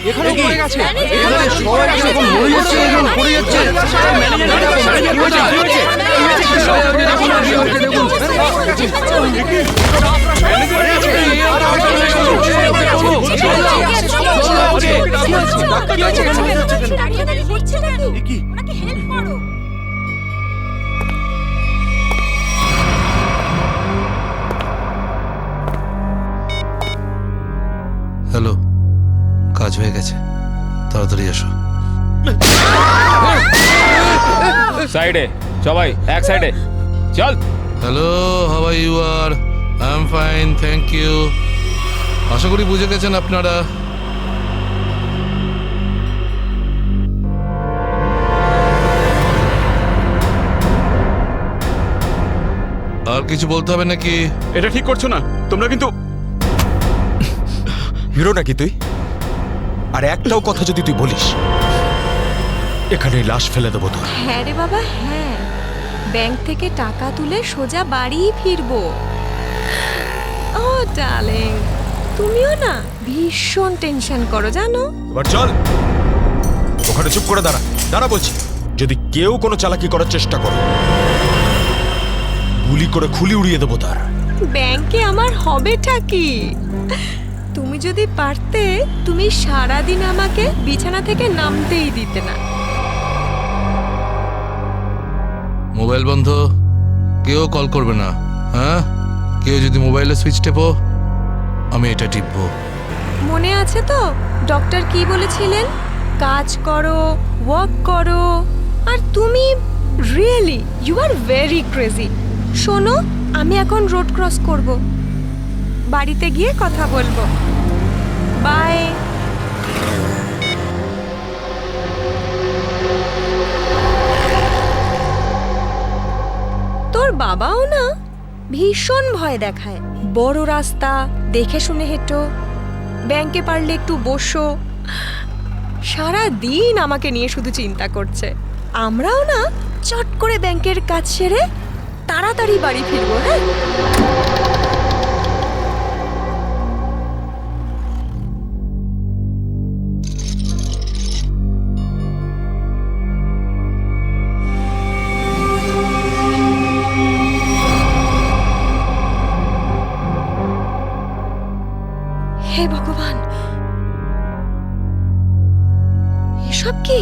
এখানে পড়ে গেছে। এখানে সবাই এরকম মরে যাচ্ছে, এরকম পড়ে যাচ্ছে। হ্যালো, কাজ হয়ে গেছে, তাড়াতাড়ি এসো। সাইডে সবাই, এক সাইডে চল। Hello, how are you? R I am fine, thank you. আশা করি বুঝে গেছেন আপনারা। আর কিছু বলতে হবে নাকি? এটা ঠিক করছো না তোমরা, কিন্তু হিরো নাকি তুই? আর একটাও কথা যদি তুই বলিস, এখানে লাশ ফেলে দেবো তোর। হ্যাঁ রে বাবা, হ্যাঁ। ব্যাংক থেকে টাকা তুলে সোজা বাড়ি ফিরবো। ও ডার্লিং, তুমিও না ভীষণ টেনশন করো জানো। এবার চল, ওখানে চুপ করে দাঁড়া বলছি। যদি কেউ কোনো চালাকি করার চেষ্টা করে, গুলি করে খুলি উড়িয়ে দেবো তার। ব্যাংকে আমার হবেটা কি? তুমি যদি পারতে, তুমি সারাদিন আমাকে বিছানা থেকে নামতেই দিতে না। মোবাইল বন্ধ, কেউ কল করবে না, হ্যাঁ? কেউ যদি মোবাইলে সুইচ টেপো আমি এটা টিপবো। মনে আছে তো ডক্টর কি বলেছিলেন? কাজ করো, ওয়ার্ক করো। আর তুমি really you are very crazy. শোনো, আমি এখন রোড ক্রস করব, বাড়িতে গিয়ে কথা বলবো। বাই। তোর বাবাও না ভীষণ ভয় দেখায়। বড় রাস্তা দেখে শুনে হেঁটো, ব্যাংকে পারলে একটু বসো। সারা দিন আমাকে নিয়ে শুধু চিন্তা করছে। আমরাও না চট করে ব্যাংকের কাজ সেরে তাড়াতাড়ি বাড়ি ফিরবো। হ্যাঁ, হে ভগবান, এসব কি?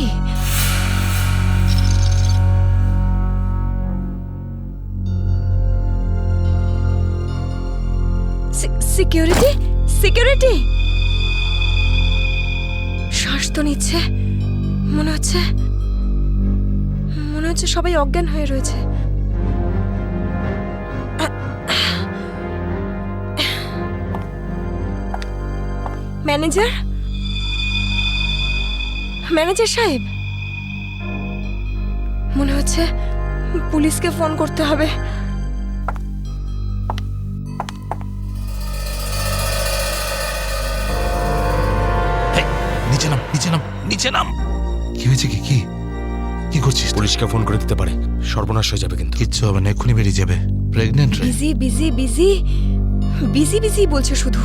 Security, security. শ্বাস তো নিচ্ছে, মনে হচ্ছে সবাই অজ্ঞান হয়ে রয়েছে। ম্যানেজার, ম্যানেজার সাহেব, মনে হচ্ছে পুলিশকে ফোন করতে হবে। নিচে নাম, নিচে নাম, নিচে নাম। কি হয়েছে? কি কি কি করছিস? পুলিশকে ফোন করে দিতে পারে, সর্বনাশ হয়ে যাবে কিন্তু। কিচ্ছু হবে না, এক্ষুনি বেরিয়ে যাবে। প্রেগনেন্ট রে। Busy busy busy busy busy বলছে শুধু।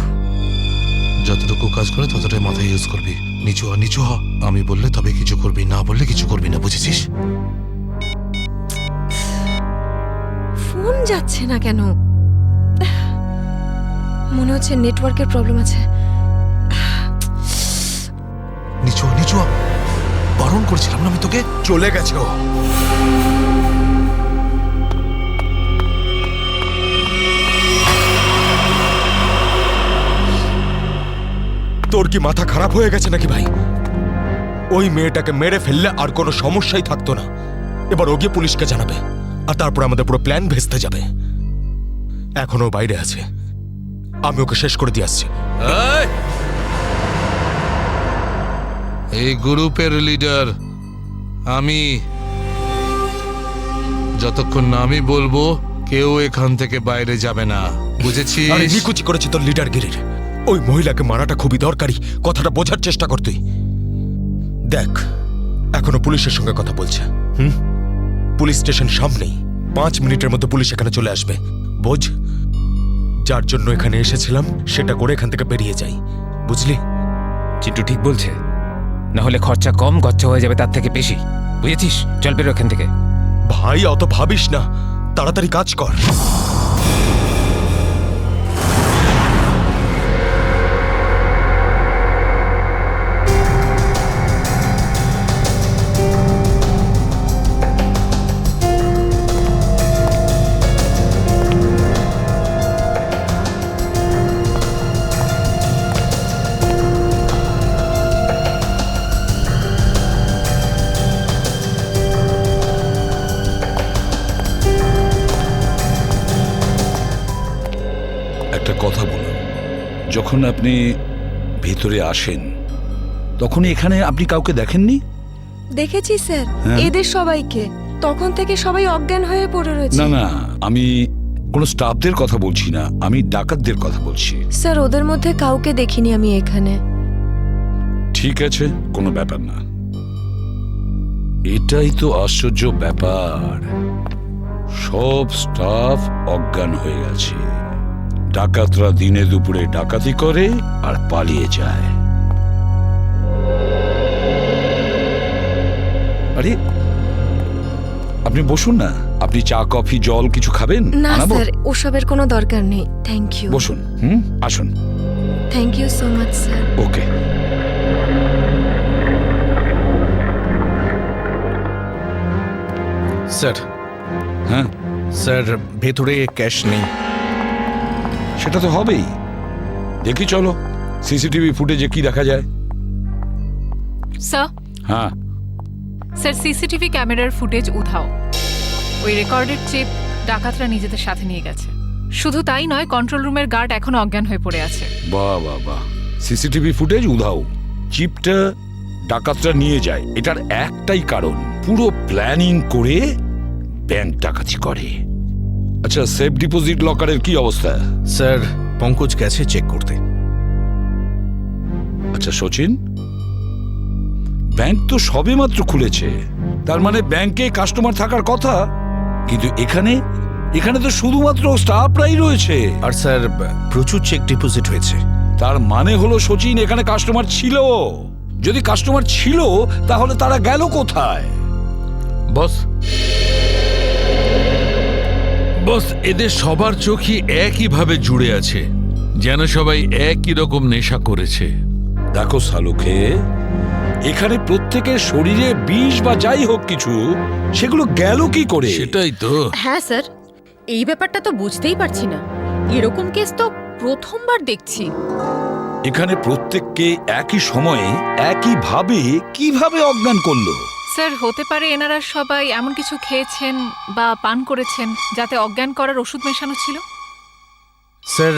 যতটুকু কাজ করে ততটাই মাথায় ইউজ করবি। নিচু হ, নিচু হ। আমি বললে তবে কিছু করবি, না বললে কিছু করবি না, বুঝেছিস? ফোন যাচ্ছে না কেন? মনে হচ্ছে নেটওয়ার্কের প্রবলেম আছে। নিচু হ, নিচু হ। বারণ করছিলাম না আমি তোকে? চলে গেছে ও। তোর কি মাথা খারাপ হয়ে গেছে নাকি ভাই? ওই মেয়েটাকে মেরে ফেললে আর কোনো সমস্যাই থাকতো না। এবার ও গিয়ে পুলিশকে জানাবে, আর তারপর আমাদের পুরো প্ল্যান ভেস্তে যাবে। এখনো বাইরে আছে, আমি ওকে শেষ করে দিয়ে আসছি। এই গ্রুপের লিডার আমি। যতক্ষণ না আমি বলবো কেউ এখান থেকে বাইরে যাবে না, বুঝেছিস? আরে নিকুচি করেছি তোর লিডারগিরির। ওই মহিলাকে মারাটা খুবই দরকারি, কথাটা বোঝার চেষ্টা কর তুই। দেখ, এখনো পুলিশের সঙ্গে কথা বলছে। পুলিশ স্টেশন সামনেই, 5 মিনিটের মধ্যে পুলিশ এখানে চলে আসবে। বোঝ, যার জন্য এখানে এসেছিলাম সেটা করে এখান থেকে বেরিয়ে যাই, বুঝলি? চিন্টু ঠিক বলছে, না হলে খরচা কম, গচ্ছা হয়ে যাবে তার থেকে বেশি, বুঝেছিস? চল বেরো এখান থেকে। ভাই অত ভাবিস না, তাড়াতাড়ি কাজ কর। একটা কথা বলুন, যখন আপনি ভিতরে আসেন তখন এখানে আপনি কাউকে দেখেননি? দেখেছি স্যার, হ্যাঁ। এদের সবাইকে। তখন থেকে সবাই অজ্ঞান হয়ে পড়ে রয়েছে। না না, আমি কোনো স্টাফদের কথা বলছি না, আমি ডাকাতদের কথা বলছি। স্যার, ওদের মধ্যে কাউকে দেখিনি আমি এখানে। ঠিক আছে, কোনো ব্যাপার না। এটাই তো আশ্চর্য ব্যাপার, সব স্টাফ অজ্ঞান হয়ে গেছে। ডাকাতরা দিনে দুপুরে ডাকাতি করে আর পালিয়ে যায়। আরে আপনি বসুন না, আপনি চা কফি জল কিছু খাবেন? না আনাবো? স্যার, ওসবের কোনো দরকার নেই, থ্যাংক ইউ। বসুন, আসুন। Thank you so much sir. Okay. Sir. হ্যাঁ স্যার, ভেতরে ক্যাশ নেই। সেটা তো হবেই। দেখি চলো সিসিটিভি ফুটেজে কি দেখা যায়। স্যার হ্যাঁ, স্যার সিসিটিভি ক্যামেরার ফুটেজ উধাও। ওই রেকর্ডেড চিপ ডাকাতরা নিজেদের সাথে নিয়ে গেছে। শুধু তাই নয়, কন্ট্রোল রুমের গার্ড এখনো অজ্ঞান হয়ে পড়ে আছে। বাহ বাহ বাহ, সিসিটিভি ফুটেজ উধাও, চিপটা ডাকাতরা নিয়ে যায়, এটার একটাই কারণ, পুরো প্ল্যানিং করে ব্যাংক ডাকাতি করে। আচ্ছা, সেফ ডিপোজিট লকারের কি অবস্থা? স্যার পঙ্কজ গেছে চেক করতে। আচ্ছা সচিন, ব্যাংক তো সবেমাত্র খুলেছে, তার মানে ব্যাংকে কাস্টমার থাকার কথা, কিন্তু এখানে তো শুধুমাত্র স্টাফরাই রয়েছে। আর স্যার প্রচুর চেক ডিপোজিট হয়েছে। তার মানে হলো সচিন, এখানে কাস্টমার ছিল। যদি কাস্টমার ছিল তাহলে তারা গেল কোথায়? বস, এদের সবার চোখই একইভাবে জুড়ে আছে, যেন সবাই একই রকম নেশা করেছে। দেখো সালুকে, এখানে প্রত্যেকের শরীরে বিষ বা যাই হোক কিছু, সেগুলো গেল কি করে? সেটাই তো। হ্যাঁ স্যার, এই ব্যাপারটা তো বুঝতেই পারছি না। এরকম কেস তো প্রথমবার দেখছি। এখানে প্রত্যেককে একই সময়ে একইভাবে কিভাবে অজ্ঞান করলো? স্যার হতে পারে এনারা সবাই এমন কিছু খেয়েছেন বা পান করেছেন যাতে অজ্ঞান করার ওষুধ মেশানো ছিল। স্যার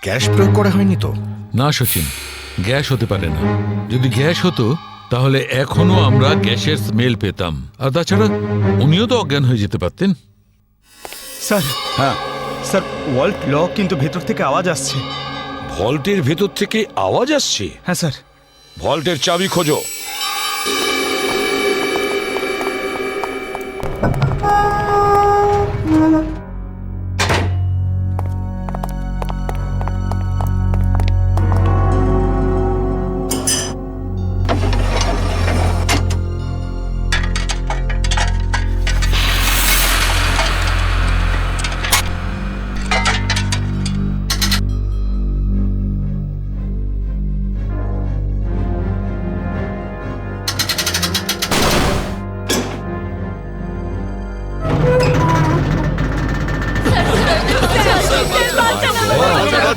গ্যাস প্রয়োগ করা হয়নি তো? না সচিন, গ্যাস হতে পারে না। যদি গ্যাস হতো তাহলে এখনো আমরা গ্যাসের স্মেল পেতাম। আর তাছাড়া উনিও তো অজ্ঞান হয়ে যেতে পারতেন। স্যার, হ্যাঁ স্যার ওয়াল্ট লক, কিন্তু ভেতর থেকে আওয়াজ আসছে। ভল্টের ভেতর থেকে আওয়াজ আসছে? হ্যাঁ স্যার। ভল্টের চাবি খোঁজো।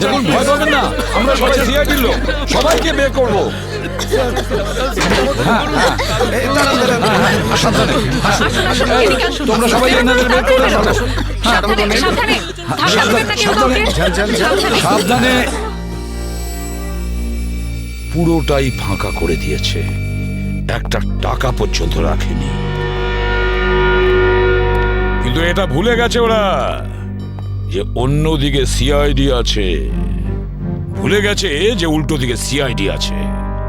দেখুন, ভয় পাবেন না, আমরা সবাই সিআইডির লোক, সবাইকে বের করবো। তোমরা সবাই এনাদের বের করে সাবধানে। পুরোটাই ফাঁকা করে দিয়েছে, একটা টাকা পর্যন্ত রাখেনি। কিন্তু এটা ভুলে গেছে ওরা যে অন্যদিকে সিআইডি আছে। ভুলে গেছে যে উল্টো দিকে সিআইডি আছে।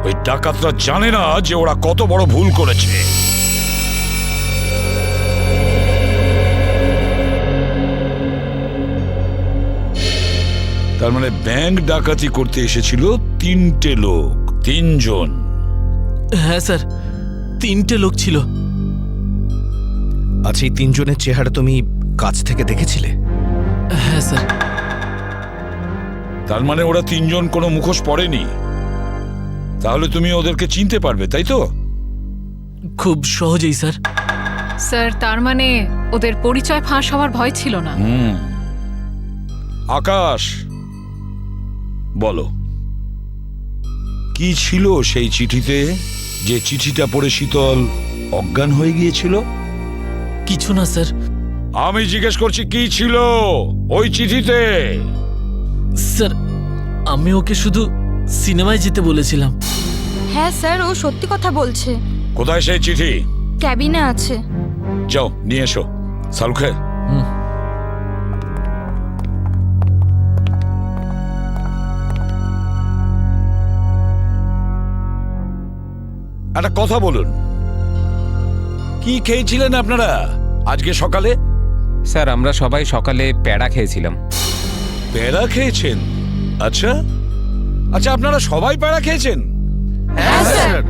ওই ডাকাতরা জানে না যে ওরা কত বড় ভুল করেছে। তার মানে ব্যাংক ডাকাতি করতে এসেছিল 3টে লোক, 3 জন। হ্যাঁ স্যার, 3টে লোক ছিল। আচ্ছা, এই 3 জনের চেহারা তুমি কাছ থেকে দেখেছিলে? হ্যাঁ স্যার। তার মানে ওরা 3 জন কোনো মুখোশ পরেনি। তাহলে তুমি ওদেরকে চিনতে পারবে, তাই তো? খুব সহজেই স্যার। স্যার তার মানে ওদের পরিচয় ফাঁস হওয়ার ভয় ছিল না। আকাশ, বলো কি ছিল সেই চিঠিতে, যে চিঠিটা পড়ে শীতল অজ্ঞান হয়ে গিয়েছিল? কিছু না স্যার। আমি জিজ্ঞেস করছি কি ছিল ওই চিঠিতে? স্যার আমি ওকে শুধু সিনেমায় যেতে বলেছিলাম। হ্যাঁ স্যার, ও সত্যি কথা বলছে। কোথায় সেই চিঠি? ক্যাবিনে আছে। যাও নিয়ে এসো। সালুখে, একটা কথা বলুন, কি খেয়েছিলেন আপনারা আজকে সকালে? স্যার আমরা সবাই সকালে প্যাড়া খেয়েছিলাম। প্যাড়া খেয়েছেন? আচ্ছা আচ্ছা, আপনারা সবাই প্যাড়া খেয়েছেন? হ্যাঁ স্যার।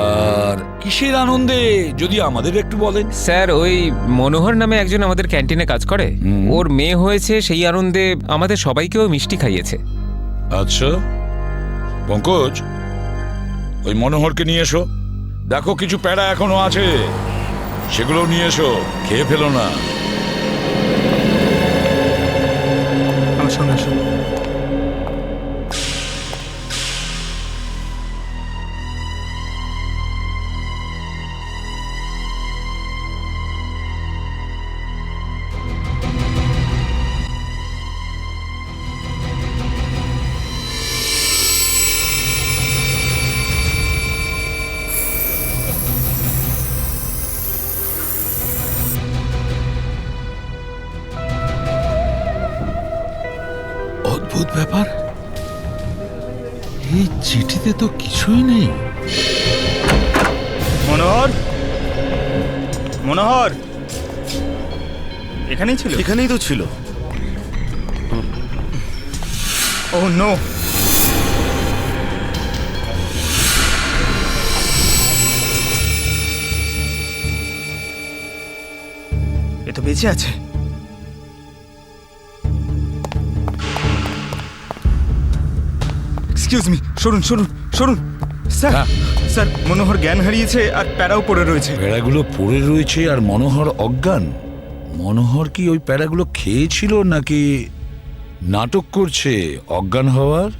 আর কিসের আনন্দে যদি আমাদের একটু বলেন? স্যার ওই মনোহর নামে একজন আমাদের ক্যান্টিনে কাজ করে, ওর মেয়ে হয়েছে, সেই আনন্দে আমাদের সবাইকেও মিষ্টি খাইয়েছে। আচ্ছা পঙ্কজ, ওই মনোহরকে নিয়ে এসো। দেখো কিছু প্যাড়া এখনো আছে, সেগুলো নিয়ে এসো, খেয়ে ফেলো না। আসুন আসুন। অদ্ভুত ব্যাপার, এই চিঠিতে তো কিছুই নেই। মনোহর, মনোহর এখানেই ছিল? এখানেই তো ছিল। ও নো, এ তো বেঁচে আছে। এক্সকিউজ মি, সরুন সরুন সরুন। স্যার স্যার, মনোহর জ্ঞান হারিয়েছে আর প্যারাও পড়ে রয়েছে। প্যারাগুলো পড়ে রয়েছে আর মনোহর অজ্ঞান। মনোহর কি ওই প্যারাগুলো খেয়েছিল নাকি নাটক করছে অজ্ঞান হওয়ার?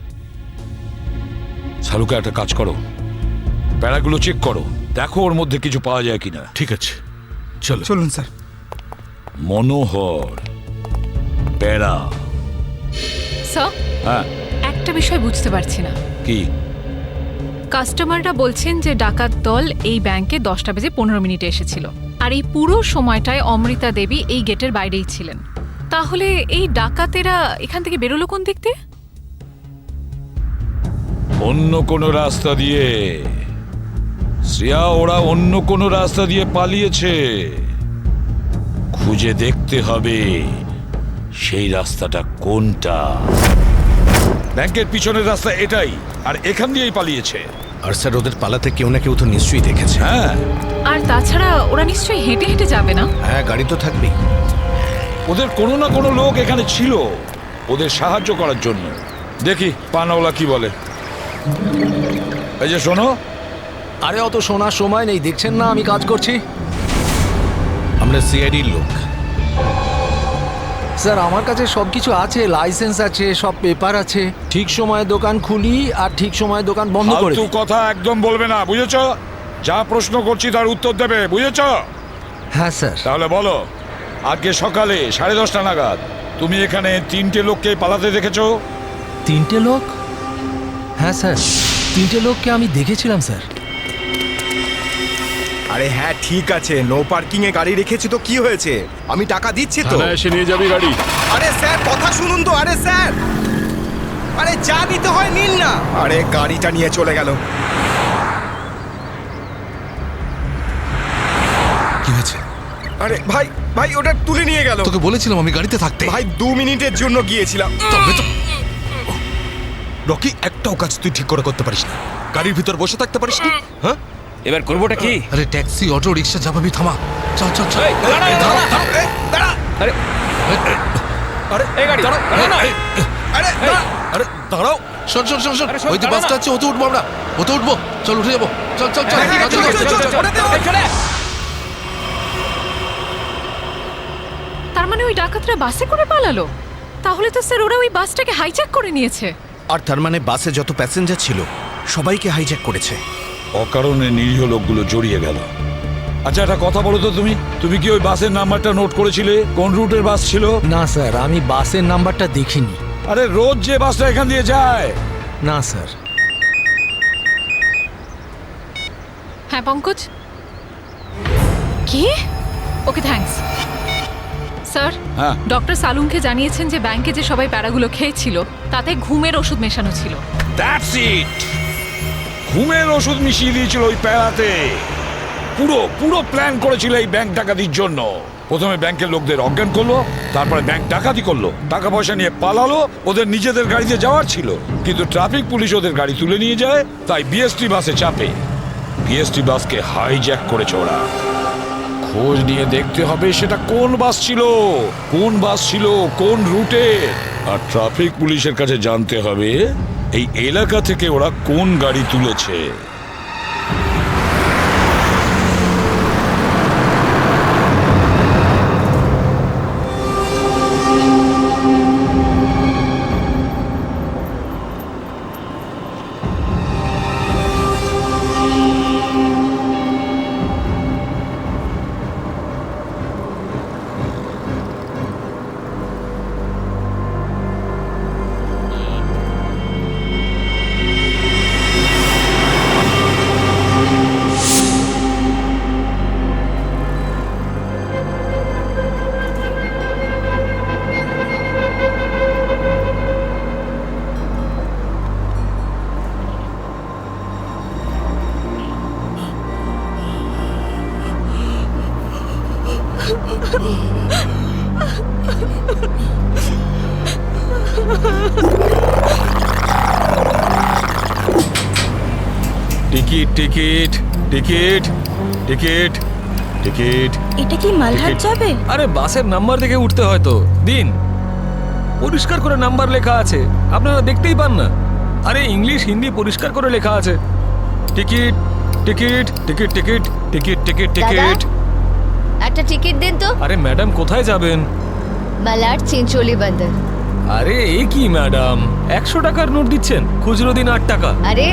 শালুকা, একটা কাজ করো, প্যারাগুলো চেক করো, দেখো ওর মধ্যে কিছু পাওয়া যায় কিনা। ঠিক আছে, চলো। চলুন স্যার। মনোহর, প্যারা। স্যার, হ্যাঁ, একটা বিষয় বুঝতে পারছি না। কি? কাস্টমাররা বলছেন যে ডাকাত দল এই ব্যাংকে 10:15 এসেছিল, আর এই পুরো সময়টায় অমৃতা দেবী এই গেটের বাইরেই ছিলেন। তাহলে এই ডাকাতেরা এখান থেকে বেরোলো কোন দিক দিয়ে? অন্য কোনো রাস্তা দিয়ে। শ্রেয়া, ওরা অন্য কোনো রাস্তা দিয়ে পালিয়েছে। খুঁজে দেখতে হবে সেই রাস্তাটা কোনটা। ব্যাংকের পিছনের রাস্তা এটাই, আর এখান দিয়েই পালিয়েছে। আর স্যার, ওদের পালাতে কেউ না কেউ তো নিশ্চয়ই দেখেছে। হ্যাঁ, আর তাছাড়া ওরা নিশ্চয়ই হেঁটে হেঁটে যাবে না? হ্যাঁ, গাড়ি তো থাকবেই। ওদের কোনো না কোনো লোক এখানে ছিল ওদের সাহায্য করার জন্য। দেখি পানাওয়ালা কি বলে। এই যে শোনো। আরে অত শোনার সময় নেই, দেখছেন না আমি কাজ করছি। আমরা সিআইডির লোক স্যার। আমার কাছে সব কিছু আছে, লাইসেন্স আছে, সব পেপার আছে। ঠিক সময়ে দোকান খুলি আর ঠিক সময়ে দোকান বন্ধ করে ফালতু দিই। কথা একদম বলবে না, বুঝেছো? যা প্রশ্ন করছি তার উত্তর দেবে, বুঝেছো? হ্যাঁ স্যার। তাহলে বলো, আজকে সকালে 10:30 নাগাদ তুমি এখানে 3টে লোককে পালাতে দেখেছো? 3টে লোক? হ্যাঁ স্যার, 3টে লোককে আমি দেখেছিলাম স্যার। আরে হ্যাঁ ঠিক আছে, নো পার্কিং এ গাড়ি রেখেছি তো কি হয়েছে? আমি টাকা দিচ্ছি তো। থানায় এসে নিয়ে যাবি গাড়ি। আরে স্যার কথা শুনুন তো। আরে স্যার, আরে যা নিতে হয় নিন না। আরে গাড়িটা নিয়ে চলে গেল। কি হয়েছে? আরে ভাই ভাই, ওটা তুলে নিয়ে গেল। তোকে বলেছিলাম আমি গাড়িতে থাকতে। ভাই 2 মিনিটের জন্য গিয়েছিলাম। তবে তো রকি, একটাও কাজ তুই ঠিক করে করতে পারিস না। গাড়ির ভিতর বসে থাকতে পারিস না? হ্যাঁ, এবার করবোটা কি? আরে ট্যাক্সি, অটো, রিক্সা যা পাবি থামা। চল চল চল। আরে এই গাড়ি দাঁড়াও, আরে আরে দাঁড়াও। শোন শোন শোন শোন, ওই যে বাসটা আছে ওতে উঠবো আমরা। ওতে উঠবো, চল উঠে যাবো। চল চল চল। তার মানে ওই ডাকাতরা বাসে করে পালালো? তাহলে তো স্যার ওরা ওই বাসটাকে হাইজ্যাক করে নিয়েছে। আর তার মানে বাসে যত প্যাসেঞ্জার ছিল সবাইকে হাইজ্যাক করেছে। অকারণে নিরীহ লোকগুলো জড়িয়ে গেল। আচ্ছা, একটা কথা বলো তো, তুমি কি ওই বাসের নাম্বারটা নোট করেছিলে? কোন রুটের বাস ছিল? না স্যার, আমি বাসের নাম্বারটা দেখিনি। আরে রোজ যে বাসটা এখান দিয়ে যায়। না স্যার। হ্যাঁ পঙ্কজ, কি? Okay thanks sir. হ্যাঁ, ডক্টর সালুনকে জানিয়েছেন যে ব্যাংকে যে সবাই প্যারাগুলো খেয়েছিল তাতে ঘুমের ওষুধ মেশানো ছিল। That's it. ঘুমের ওষুধ মিশিয়ে দিয়েছিল ওই প্যারাতে। পুরো পুরো প্ল্যান করেছিল এই ব্যাংক ডাকাতির জন্য। প্রথমে ব্যাংকের লোকদের অজ্ঞান করলো, তারপরে ব্যাংক ডাকাতি করলো, টাকা পয়সা নিয়ে পালালো। ওদের নিজেদের গাড়িতে যাওয়ার ছিল, কিন্তু ট্রাফিক পুলিশ ওদের গাড়ি তুলে নিয়ে যায়, তাই বিএসটি বাসে চাপে। বিএসটি বাসকে হাইজ্যাক করেছে ওরা। খোঁজ নিয়ে দেখতে হবে সেটা কোন বাস ছিল, কোন রুটে। আর ট্রাফিক পুলিশের কাছে জানতে হবে এই এলাকা থেকে ওরা কোন গাড়ি তুলেছে। Ticket ticket ticket ticket ticket. এটা কি মালহাট যাবে? আরে বাসের নাম্বার দেখে উঠতে হয় তো। দিন, পরিষ্কার করে নাম্বার লেখা আছে, আপনারা দেখতেই পান না? আরে ইংলিশ হিন্দি পরিষ্কার করে লেখা আছে। Ticket ticket ticket ticket ticket ticket ticket. একটা টিকিট দিন তো। আরে ম্যাডাম কোথায় যাবেন? মালাড চিনচোলি বন্দর। আরে এ কি ম্যাডাম, 100 টাকার নোট দিচ্ছেন, খুচরো দিন 8 টাকা। আরে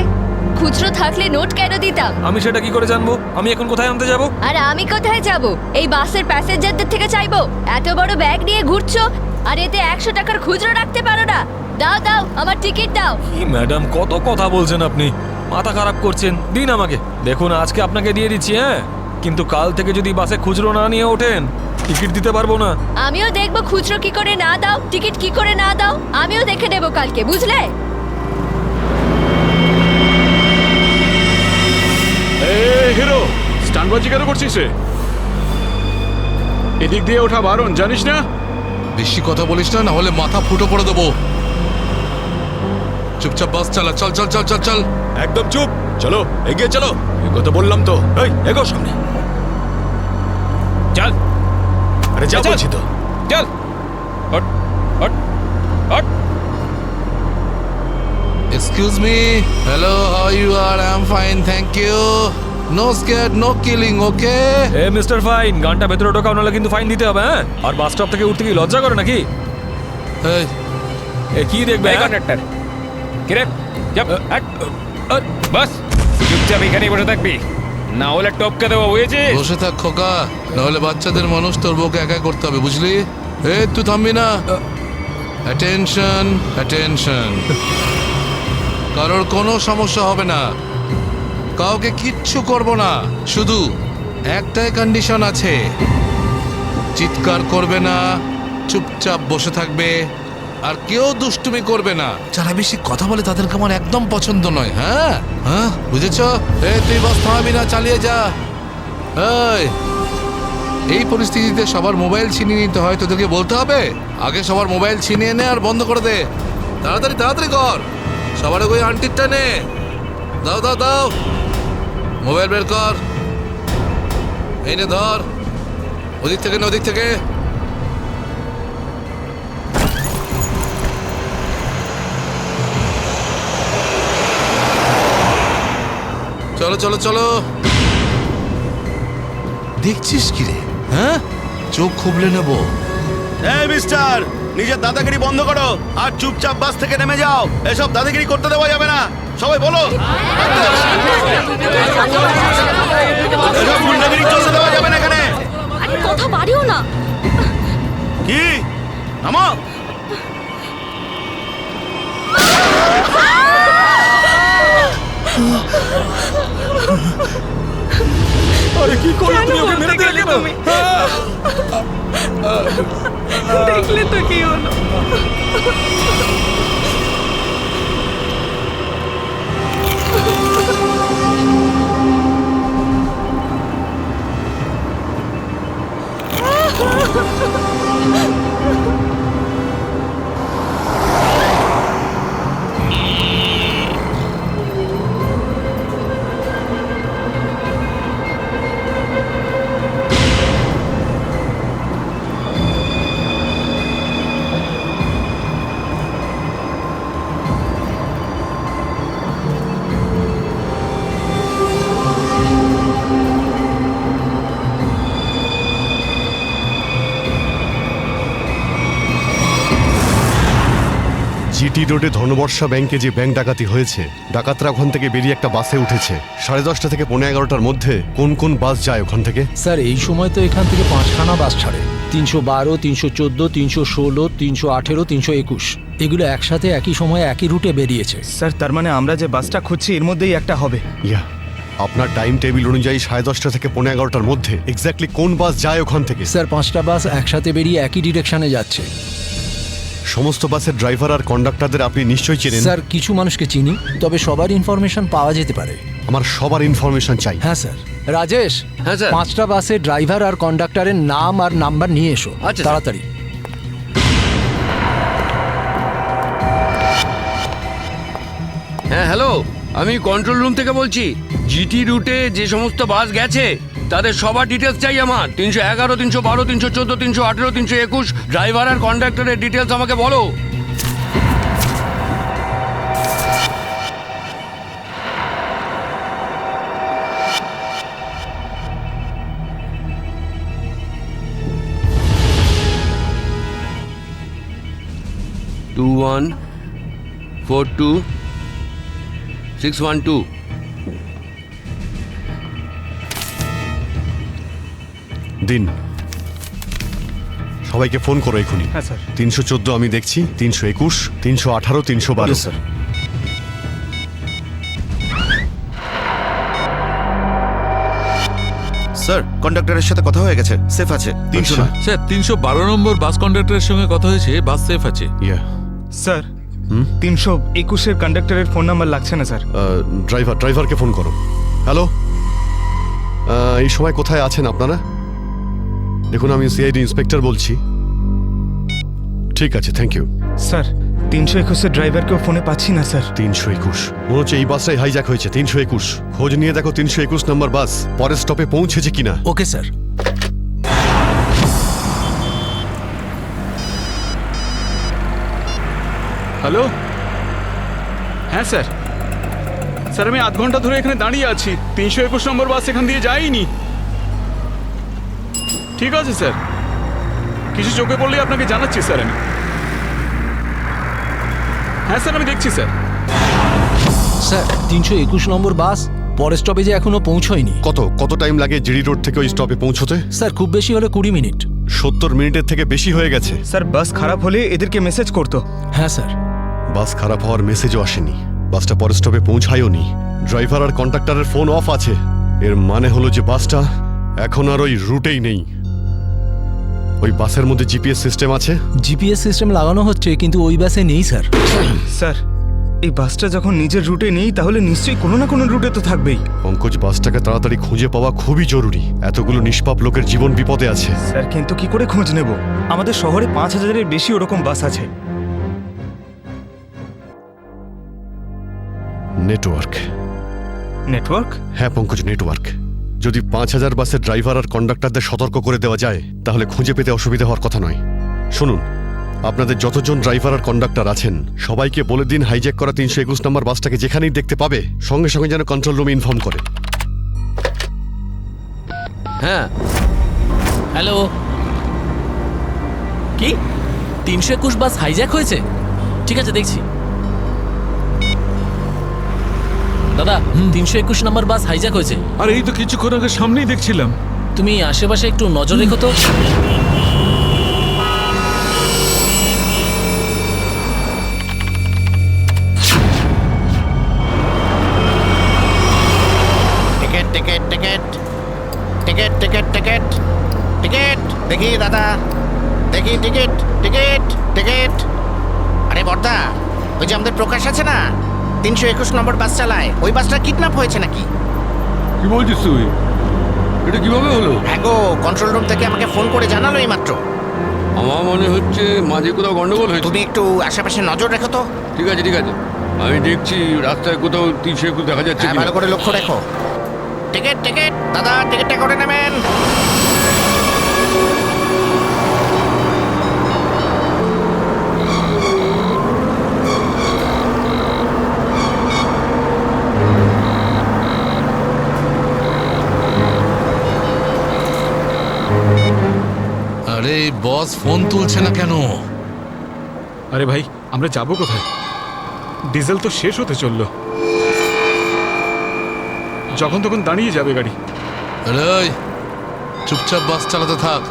খুচরো থাকলে নোট কেন দিতাম? আমি সেটা কি করে জানবো? আমি এখন কোথায় আনতে যাব? আর আমি কোথায় যাব? এই বাসের প্যাসেঞ্জারদের থেকে চাইবো? এত বড় ব্যাগ নিয়ে ঘুরছো আর এতে 100 টাকার খুচরো রাখতে পারো না? দাও দাও, আমার টিকিট দাও। কি ম্যাডাম, কত কথা বলছেন আপনি, মাথা খারাপ করছেন। দিন আমাকে। দেখুন আজকে আপনাকে দিয়ে দিচ্ছি, হ্যাঁ, কিন্তু কাল থেকে যদি বাসে খুচরো না নিয়ে ওঠেন টিকিট দিতে পারবো না। আমিও দেখবো খুচরো কি করে না দাও, টিকিট কি করে না দাও, আমিও দেখে নেবো কালকে, বুঝলে? হিরো, স্টানবাজি কেন করছিস রে? এদিক দিয়ে ওঠা বারণ, জানিস না? বেশি কথা বলিস না, না হলে মাথা ফুটো করে দেবো। চুপচাপ বাস চালা, চল চল চল চল চল। একদম চুপ, চলো এগিয়ে চলো। এই কথা বললাম তো, এই এগো সামনে চল। আরে যা বলছি তো, চল। Hot hot hot. Excuse me, hello, how you R? I am fine, thank you. No scare, no killing, okay? এ মিস্টার ফাইন, গানটা ভেতরে ঢোকাও, নাহলে কিন্তু ফাইন দিতে হবে, হ্যাঁ? আর বাস স্টপ থেকে উঠতে কি লজ্জা করে নাকি? এ কি দেখবে কন্ডাক্টর? কিরে যাব বাস, চুপচাপ এখানেই বসে থাকবি, না হলে টপকে দেবো, বুঝেছিস? বসে থাক খোকা, নাহলে বাচ্চাদের মানুষ তোর বউকে একা করতে হবে, বুঝলি? এ তুই থামবি না। Attention attention. কারোর কোনো সমস্যা হবে না, কাউকে কিচ্ছু করব না, শুধু একটাই কন্ডিশন আছে, চিৎকার করবে না, চুপচাপ বসে থাকবে, আর কেউ দুষ্টুমি করবে না। যারা বেশি কথা বলে তাদেরকে আমার একদম পছন্দ নয়। হ্যাঁ হ্যাঁ, বুঝেছ? তুই বাস থামাবি না, চালিয়ে যা। এই পরিস্থিতিতে সবার মোবাইল ছিনিয়ে নিতে হয়, তোদেরকে বলতে হবে? আগে সবার মোবাইল ছিনিয়ে নে আর বন্ধ করে দে, তাড়াতাড়ি তাড়াতাড়ি কর। সবার ওই আন্টিরটা নে, দাও দাও দাও, মোবাইল বের কর, এই নে ধর, ওদিক থেকে না ওদিক থেকে। চলো চলো চলো। দেখছিস কি রে, হ্যাঁ? চোখ খুবলে নেবো। এই মিস্টার, নিজের দাদাগিরি বন্ধ করো আর চুপচাপ বাস থেকে নেমে যাও। এসব দাদাগিরি করতে দেওয়া যাবে না, সবাই বলো। এসব গুন্ডাগিরি চলতে দেওয়া যাবে না এখানে। আরে কথা বাড়িও না। কি নামো। আরে কি করলে তুমি? ওকে মেরে দিলে কেন? দেখলে তো কি হলো। জিটি রোডে ধনবর্ষা ব্যাংকে যে ব্যাংক ডাকাতি হয়েছে, ডাকাতরা ওখান থেকে বেরিয়ে একটা বাসে উঠেছে। 10:30 থেকে 11:15টার মধ্যে কোন কোন বাস যায় ওখান থেকে? স্যার এই সময় তো এখান থেকে 5খানা বাস ছাড়ে, 312, 314, 316, 318, 321। এগুলো একসাথে একই সময়ে একই রুটে বেরিয়েছে। স্যার তার মানে আমরা যে বাসটা খুঁজছি এর মধ্যেই একটা হবে। ইয়া, আপনার টাইম টেবিল অনুযায়ী 10:30 থেকে 11:15টার মধ্যে এক্স্যাক্টলি কোন বাস যায় ওখান থেকে? স্যার 5টা বাস একসাথে বেরিয়ে একই ডিরেকশনে যাচ্ছে। সমস্ত বাসের ড্রাইভার আর কন্ডাক্টরদের আপনি নিশ্চয়ই চেনেন? স্যার কিছু মানুষকে চিনি, তবে সবার ইনফরমেশন পাওয়া যেতে পারে। আমার সবার ইনফরমেশন চাই। হ্যাঁ স্যার। রাজেশ, হ্যাঁ স্যার। 5টা বাসের ড্রাইভার আর কন্ডাক্টরের নাম আর নাম্বার নিয়ে এসো। আচ্ছা, তাড়াতাড়ি। হ্যাঁ হ্যালো, আমি কন্ট্রোল রুম থেকে বলছি। জিটি রুটে যে সমস্ত বাস গেছে তাদের সবার ডিটেলস চাই আমার। 311, 312, 314, 318, 321 ড্রাইভার আর কন্ডাক্টরের ডিটেলস আমাকে বলো। টু 142-612 দিন সবাইকে ফোন করো এখনই। হ্যাঁ স্যার। 314 আমি দেখছি, 321, 318, 312। স্যার। স্যার কন্ডাক্টরের সাথে কথা হয়ে গেছে, সেফ আছে। 300 না। স্যার 312 নম্বর বাস কন্ডাক্টরের সঙ্গে কথা হয়েছে, বাস সেফ আছে। স্যার 321-এর কন্ডাক্টরের ফোন নাম্বার লাগছে না স্যার। ড্রাইভারকে ফোন করো। হ্যালো, এই সময় কোথায় আছেন আপনারা? দেখুন আমি সিআইডি ইন্সপেক্টর বলছি। ঠিক আছে, থ্যাংক ইউ। স্যার 321-এর ড্রাইভারকেও ফোনে পাচ্ছি না স্যার। 321 মনে হচ্ছে এই বাসটাই হাইজ্যাক হয়েছে। 321 খোঁজ নিয়ে দেখো 321 নম্বর বাস পরের স্টপে পৌঁছেছে কিনা। Okay sir. হ্যালো, হ্যাঁ স্যার। স্যার আমি আধ ঘন্টা ধরে এখানে দাঁড়িয়ে আছি, 321 নম্বর বাস এখান দিয়ে যায়নি। ঠিক আছে স্যার, কিছু চোখে পড়লে আপনাকে জানাচ্ছি স্যার আমি। হ্যাঁ স্যার আমি দেখছি স্যার। স্যার 321 নম্বর বাস পরের স্টপেজে এখনো পৌঁছয়নি। কত টাইম লাগে জিডি রোড থেকে ওই স্টপে পৌঁছতে? স্যার খুব বেশি হলে 20 মিনিট। 70 মিনিটের থেকে বেশি হয়ে গেছে। স্যার বাস খারাপ হলে এদেরকে মেসেজ করতো। হ্যাঁ স্যার। বাস খারাপ হওয়ার মেসেজও আসেনি, বাসটা পরের স্টপে পৌঁছায়ওনি। ড্রাইভার আর কন্ডাক্টরের ফোন অফ আছে। এর মানে হলো যে বাসটা এখন আর ওই রুটেই নেই। ওই বাসের মধ্যে জিপিএস সিস্টেম আছে। জিপিএস সিস্টেম লাগানো হচ্ছে কিন্তু ওই বাসে নেই স্যার। স্যার এই বাসটা যখন নিজের রুটে নেই তাহলে নিশ্চয়ই কোনো না কোনো রুটে তো থাকবেই। পঙ্কজ, বাসটাকে তাড়াতাড়ি খুঁজে পাওয়া খুবই জরুরি। এতগুলো নিষ্পাপ লোকের জীবন বিপদে আছে। স্যার কিন্তু কি করে খোঁজ নেব? আমাদের শহরে 5000-এর বেশি ওরকম বাস আছে। নেটওয়ার্ক। নেটওয়ার্ক? হ্যাঁ পঙ্কজ, নেটওয়ার্ক। যদি 5000 বাসের ড্রাইভার আর কন্ডাক্টরদের সতর্ক করে দেওয়া যায় তাহলে খুঁজে পেতে অসুবিধা হওয়ার কথা নয়। শুনুন, আপনাদের যতজন ড্রাইভার আর কন্ডাক্টর আছেন সবাইকে বলে দিন হাইজ্যাক করা 321 নম্বর বাসটাকে যেখানেই দেখতে পাবে সঙ্গে সঙ্গে যেন কন্ট্রোল রুমে ইনফর্ম করে। হ্যাঁ হ্যালো, কি 321 বাস হাইজ্যাক হয়েছে? ঠিক আছে দেখছি। দাদা 321 নম্বর বাস হাইজ্যাক হয়েছে। আর এই তো কিছুক্ষণ আগে সামনেই দেখছিলাম। তুমি আশেপাশে একটু নজর রেখো তো। Ticket ticket ticket ticket ticket ticket ticket দেখি দাদা, দেখি টিকিট টিকিট টিকিট। আরে বর্দা, ওই যে আমাদের প্রকাশ আছে না, 321 নম্বর বাস চালায়, ওই বাসটা কিডন্যাপ হয়েছে নাকি? কি বলছিস তুই? এটা কিভাবে হলো? হ্যাঁ গো, কন্ট্রোল রুম থেকে আমাকে ফোন করে জানালো এই মাত্র। আমার মনে হচ্ছে মাঝে কোথাও গন্ডগোল হয়েছে। তুমি একটু আশেপাশে নজর রেখো তো। ঠিক আছে ঠিক আছে, আমি দেখছি রাস্তায় কোথাও 321 দেখা যাচ্ছে হ্যাঁ, কিনা। ভালো করে লক্ষ্য রেখো। টিকিট টিকিট দাদা, টিকিটটা করে নেবেন। আরে বস ফোন তুলছে না কেন? আরে ভাই আমরা যাবো কোথায়? ডিজেল তো শেষ হতে চলল, যখন তখন দাঁড়িয়ে যাবে গাড়ি। আরে চুপচাপ বাস চালাতে থাক,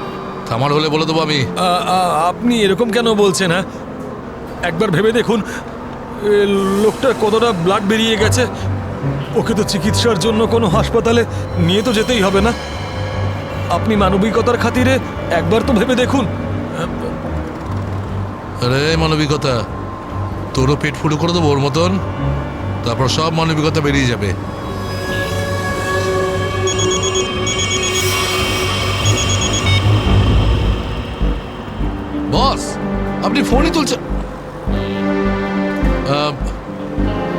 থামার হলে বলে দেবো আমি। আপনি এরকম কেন বলছেন? হ্যাঁ একবার ভেবে দেখুন, লোকটার কতটা ব্লাড বেরিয়ে গেছে। ওকে তো চিকিৎসার জন্য কোনো হাসপাতালে নিয়ে তো যেতেই হবে না? আপনি মানবিকতার খাতিরে একবার তো ভেবে দেখুন। আরে মানবিকতা, তোরও পেট ফুটো করে দেবো ওর মতন, তারপর সব মানবিকতা বেরিয়ে যাবে। বস আপনি ফোনই তুলছেন,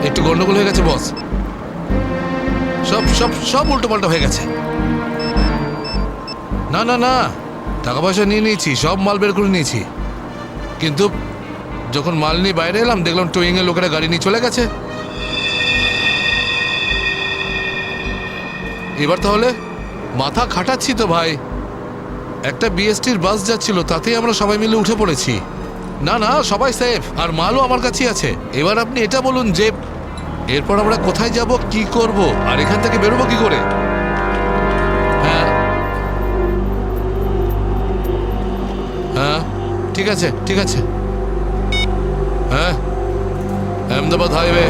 একটু গন্ডগোল হয়ে গেছে বস। সব সব সব উল্টো পাল্টা হয়ে গেছে। না না না, টাকা পয়সা নিয়ে নিয়েছি, সব মাল বের করে নিয়েছি, কিন্তু যখন মাল নিয়ে বাইরে এলাম দেখলাম টোয়িং এর লোকেরা গাড়ি নিয়ে চলে গেছে। এবার তাহলে মাথা খাটাচ্ছি তো ভাই। একটা বিএসটির বাস যাচ্ছিল, তাতেই আমরা সবাই মিলে উঠে পড়েছি। না না, সবাই সেফ, আর মালও আমার কাছেই আছে। এবার আপনি এটা বলুন যে এরপর আমরা কোথায় যাব, কি করব, আর এখান থেকে বেরোবো কি করে? হ্যাঁ হ্যাঁ, ঠিক আছে ঠিক আছে। হ্যাঁ, আহমেদাবাদ হাইওয়ে।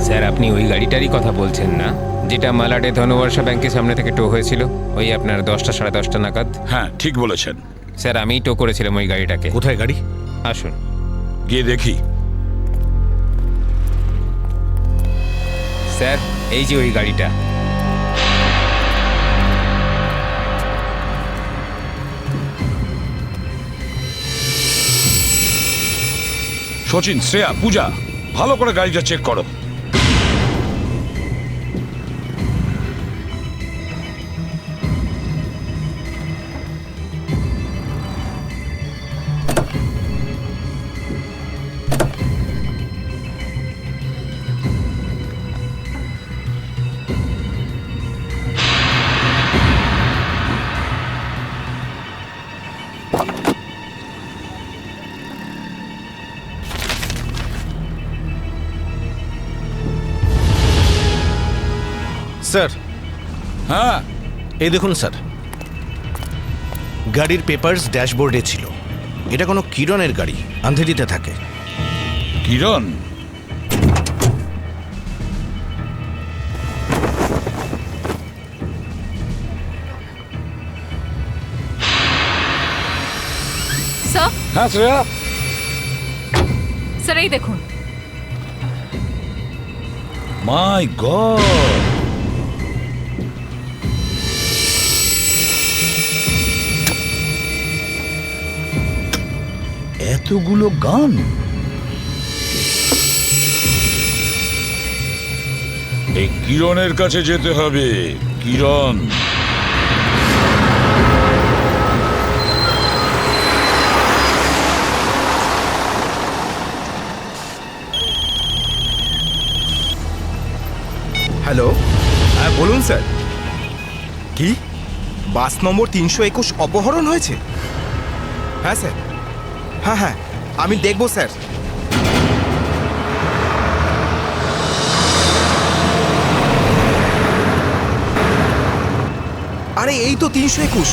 স্যার, আপনি ওই গাড়িটারই কথা বলছেন না, যেটা মালাডে ধনবর্ষা ব্যাংকের সামনে থেকে টো হয়েছিল ওই আপনার 10টা সাড়ে 10টা নাগাদ? হ্যাঁ, ঠিক বলেছেন স্যার, আমিই টো করেছিলাম ওই গাড়িটাকে। কোথায় গাড়ি? আসুন গিয়ে দেখি। স্যার, এই যে ওই গাড়িটা। সচিন, শ্রেয়া, পূজা, ভালো করে গাড়িটা চেক করো। স্যার। হ্যাঁ, এই দেখুন স্যার, গাড়ির পেপারস ড্যাশবোর্ডে ছিল। এটা কোনো কিরণের গাড়ি, আন্ধেরিতে থাকে। কিরণ? স্যার, হ্যাঁ শ্রেয়া। স্যার এই দেখুন। মাই গড, এতগুলো গান! এই কিরণের কাছে যেতে হবে। কিরণ, হ্যালো, হ্যাঁ বলুন স্যার। কি বাস নম্বর 321 অপহরণ হয়েছে? হ্যাঁ স্যার, হ্যাঁ হ্যাঁ, আমি দেখব স্যার। আরে এই তো 321।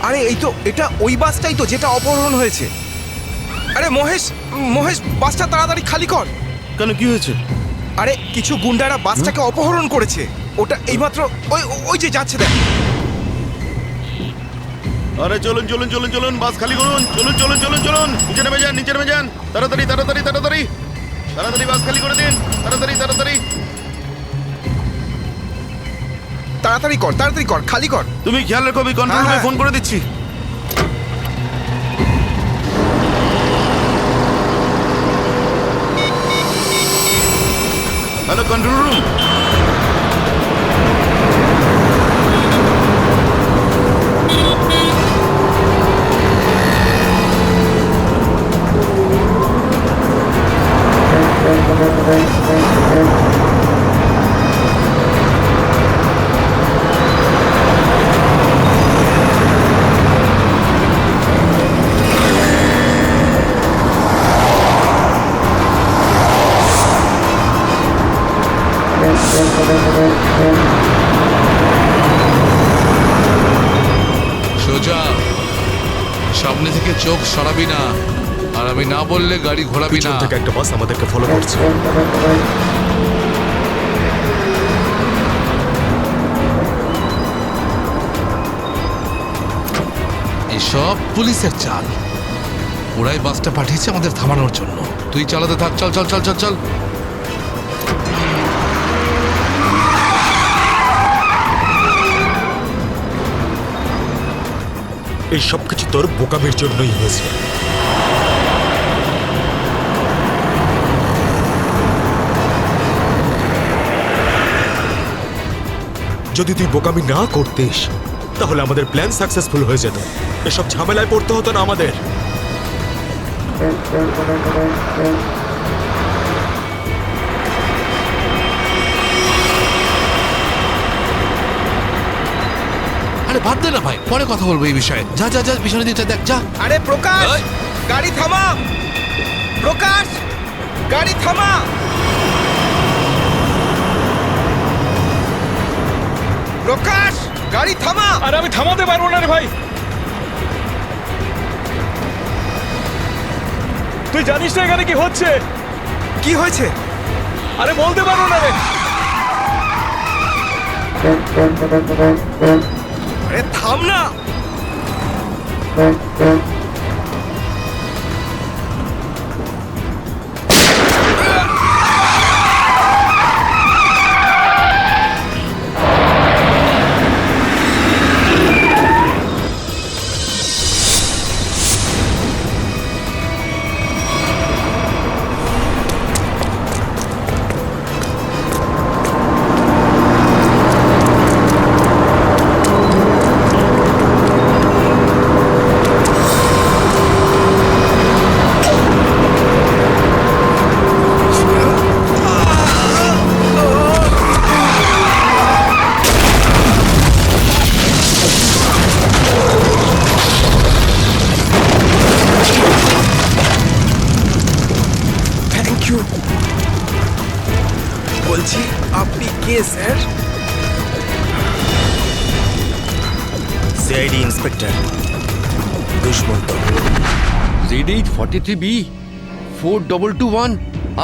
আরে এই তো, এটা ওই বাসটাই তো যেটা অপহরণ হয়েছে। আরে মহেশ, মহেশ, বাসটা তাড়াতাড়ি খালি কর। কেন, কি হয়েছে? আরে কিছু গুন্ডারা বাসটাকে অপহরণ করেছে। ওটা এইমাত্র ওই ওই যে যাচ্ছে, দেখ। আরে চলুন চলুন চলুন চলুন, বাস খালি করুন। চলুন চলুন চলুন চলুন, নিচে নেমে যান, নিচে নেমে যান। তাড়াতাড়ি তাড়াতাড়ি তাড়াতাড়ি তাড়াতাড়ি বাস খালি করে দিন। তাড়াতাড়ি তাড়াতাড়ি তাড়াতাড়ি কর, তাড়াতাড়ি কর, খালি কর। তুমি খেয়াল রেখো, আমি কন্ট্রোল রুমে ফোন করে দিচ্ছি। Hello, control room. সোজা সামনে থেকে চোখ সরাবি না, আর আমি না বললে গাড়ি ঘোরাবি না। থেকে একটা বাস আমাদেরকে ফলো করছে। এসব পুলিশের চাল। ওরাই বাসটা পাঠিয়েছে আমাদের থামানোর জন্য। তুই চালাতে থাক, চল চল চল চল চল। এই সব কিছু তোর বোকামির জন্যই হয়েছে। যদি তুই বোকামি না করতিস তাহলে আমাদের প্ল্যান সাকসেসফুল হয়ে যেত, এসব ঝামেলায় পড়তে হতো না আমাদের। আরে বাদ দে না ভাই, পরে কথা বলবো এই বিষয়ে। যা যা যা পিছনে দিতে দেখ, যা। আরে প্রকাশ, গাড়ি থামা। প্রকাশ, গাড়ি থামা। প্রকাশ, গাড়ি থামা। আরে আমি থামাতে পারবো না রে ভাই। তুই জানিস না এখানে কি হচ্ছে? কি হয়েছে? আরে বলতে পারবো না রে। আরে থাম না। বলছি আপনি কে sir? CID inspector Dushyant. Z843B 4221।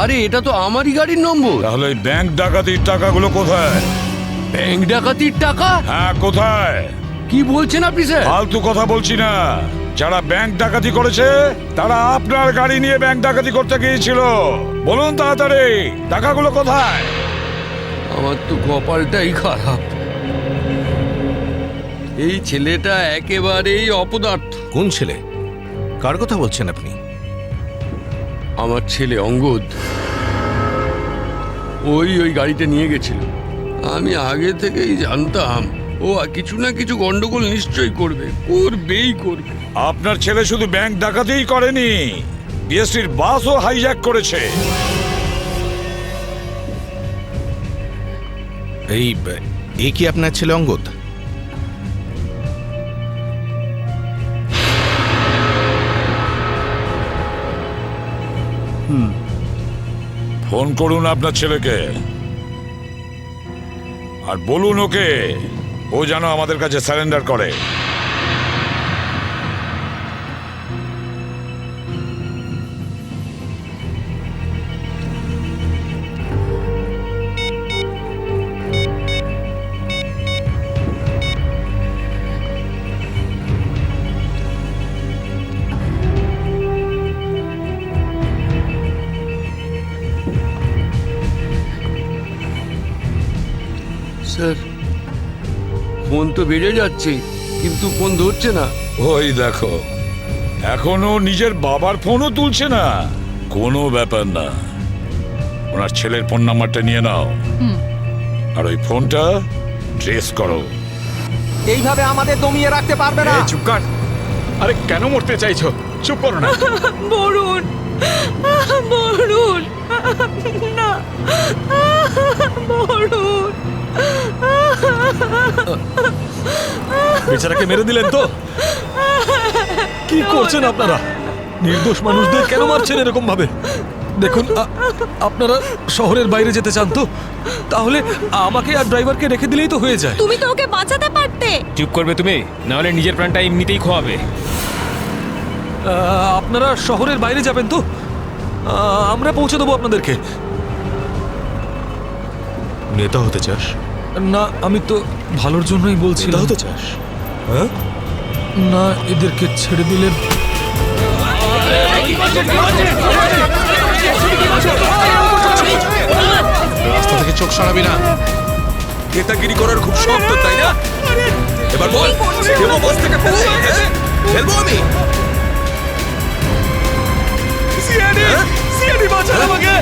আরে এটা তো আমারই গাড়ির নম্বর। তাহলে ওই ব্যাংক ডাকাতির টাকাগুলো কোথায়? ব্যাংক ডাকাতির টাকা? হ্যাঁ, কোথায়? কি বলছেন আপনি স্যার? ফালতু কথা বলছি না। যারা ব্যাংক ডাকাতি করেছে তারা আপনার গাড়ি নিয়ে ব্যাংক ডাকাতি করতে গিয়েছিল। বলুন তাড়াতাড়ি, টাকাগুলো কোথায়? আমার তো কপালটাই খারাপ। এই ছেলেটা একেবারেই অপদার্থ। কোন ছেলে? কার কথা বলছেন আপনি? আমার ছেলে অঙ্গদ। ওই গাড়িটা নিয়ে গেছিল। আমি আগে থেকেই জানতাম ও কিছু না কিছু গন্ডগোল নিশ্চয়ই করবে, করবেই করবে। আপনার ছেলে শুধু ব্যাংক ডাকাতিই করেনি, বিএসটির বাসও হাইজ্যাক করেছে। এই কি আপনার ছেলে অঙ্গদ? ফোন করুন আপনার ছেলেকে আর বলুন ওকে ও যেন আমাদের কাছে সারেন্ডার করে। স্যার, ফোন তো বেড়ে যাচ্ছে কিন্তু ফোন ধরছে না। ওই দেখো, এখনো নিজের বাবার ফোনও তুলছে না। কোনো ব্যাপার না, ওনার ছেলের ফোন নাম্বারটা নিয়ে নাও আর ওই ফোনটা ট্রেস করো। এইভাবে আমাদের দমিয়ে রাখতে পারবে না। চুপ কর। আরে কেন মরতে চাইছো? চুপ করো না। বরুণ, বরুণ, না, বরুণ। বেচারাকে মেরে দিলেন তো? কি করছেন আপনারা? নির্দোষ মানুষদের কেন মারছেন এরকম ভাবে? দেখুন, আপনারা শহরের বাইরে যেতে চান তো তাহলে আমাকে আর ড্রাইভারকে রেখে দিলেই তো হয়ে যায়। তুমি তো ওকে বাঁচাতে পারতে। চুপ করবে তুমি, না হলে নিজের প্রাণটা এমনিতেই খোয়াবে। আপনারা শহরের বাইরে যাবেন তো? আমরা পৌঁছে দেবো আপনাদেরকে। নেতা হতে চাস? না, আমি তো ভালোর জন্যই বলছি। নেতা হতে চাস? হ্যাঁ না, এদেরকে ছেড়ে দিলে রাস্তা থেকে চোখ সরাবি না। নেতাগিরি করার খুব শখ তো, তাই না? এবার বল, কেন বস থেকে ফেলে খেলবো আমি। সিআইডি বাঁচান আমাকে।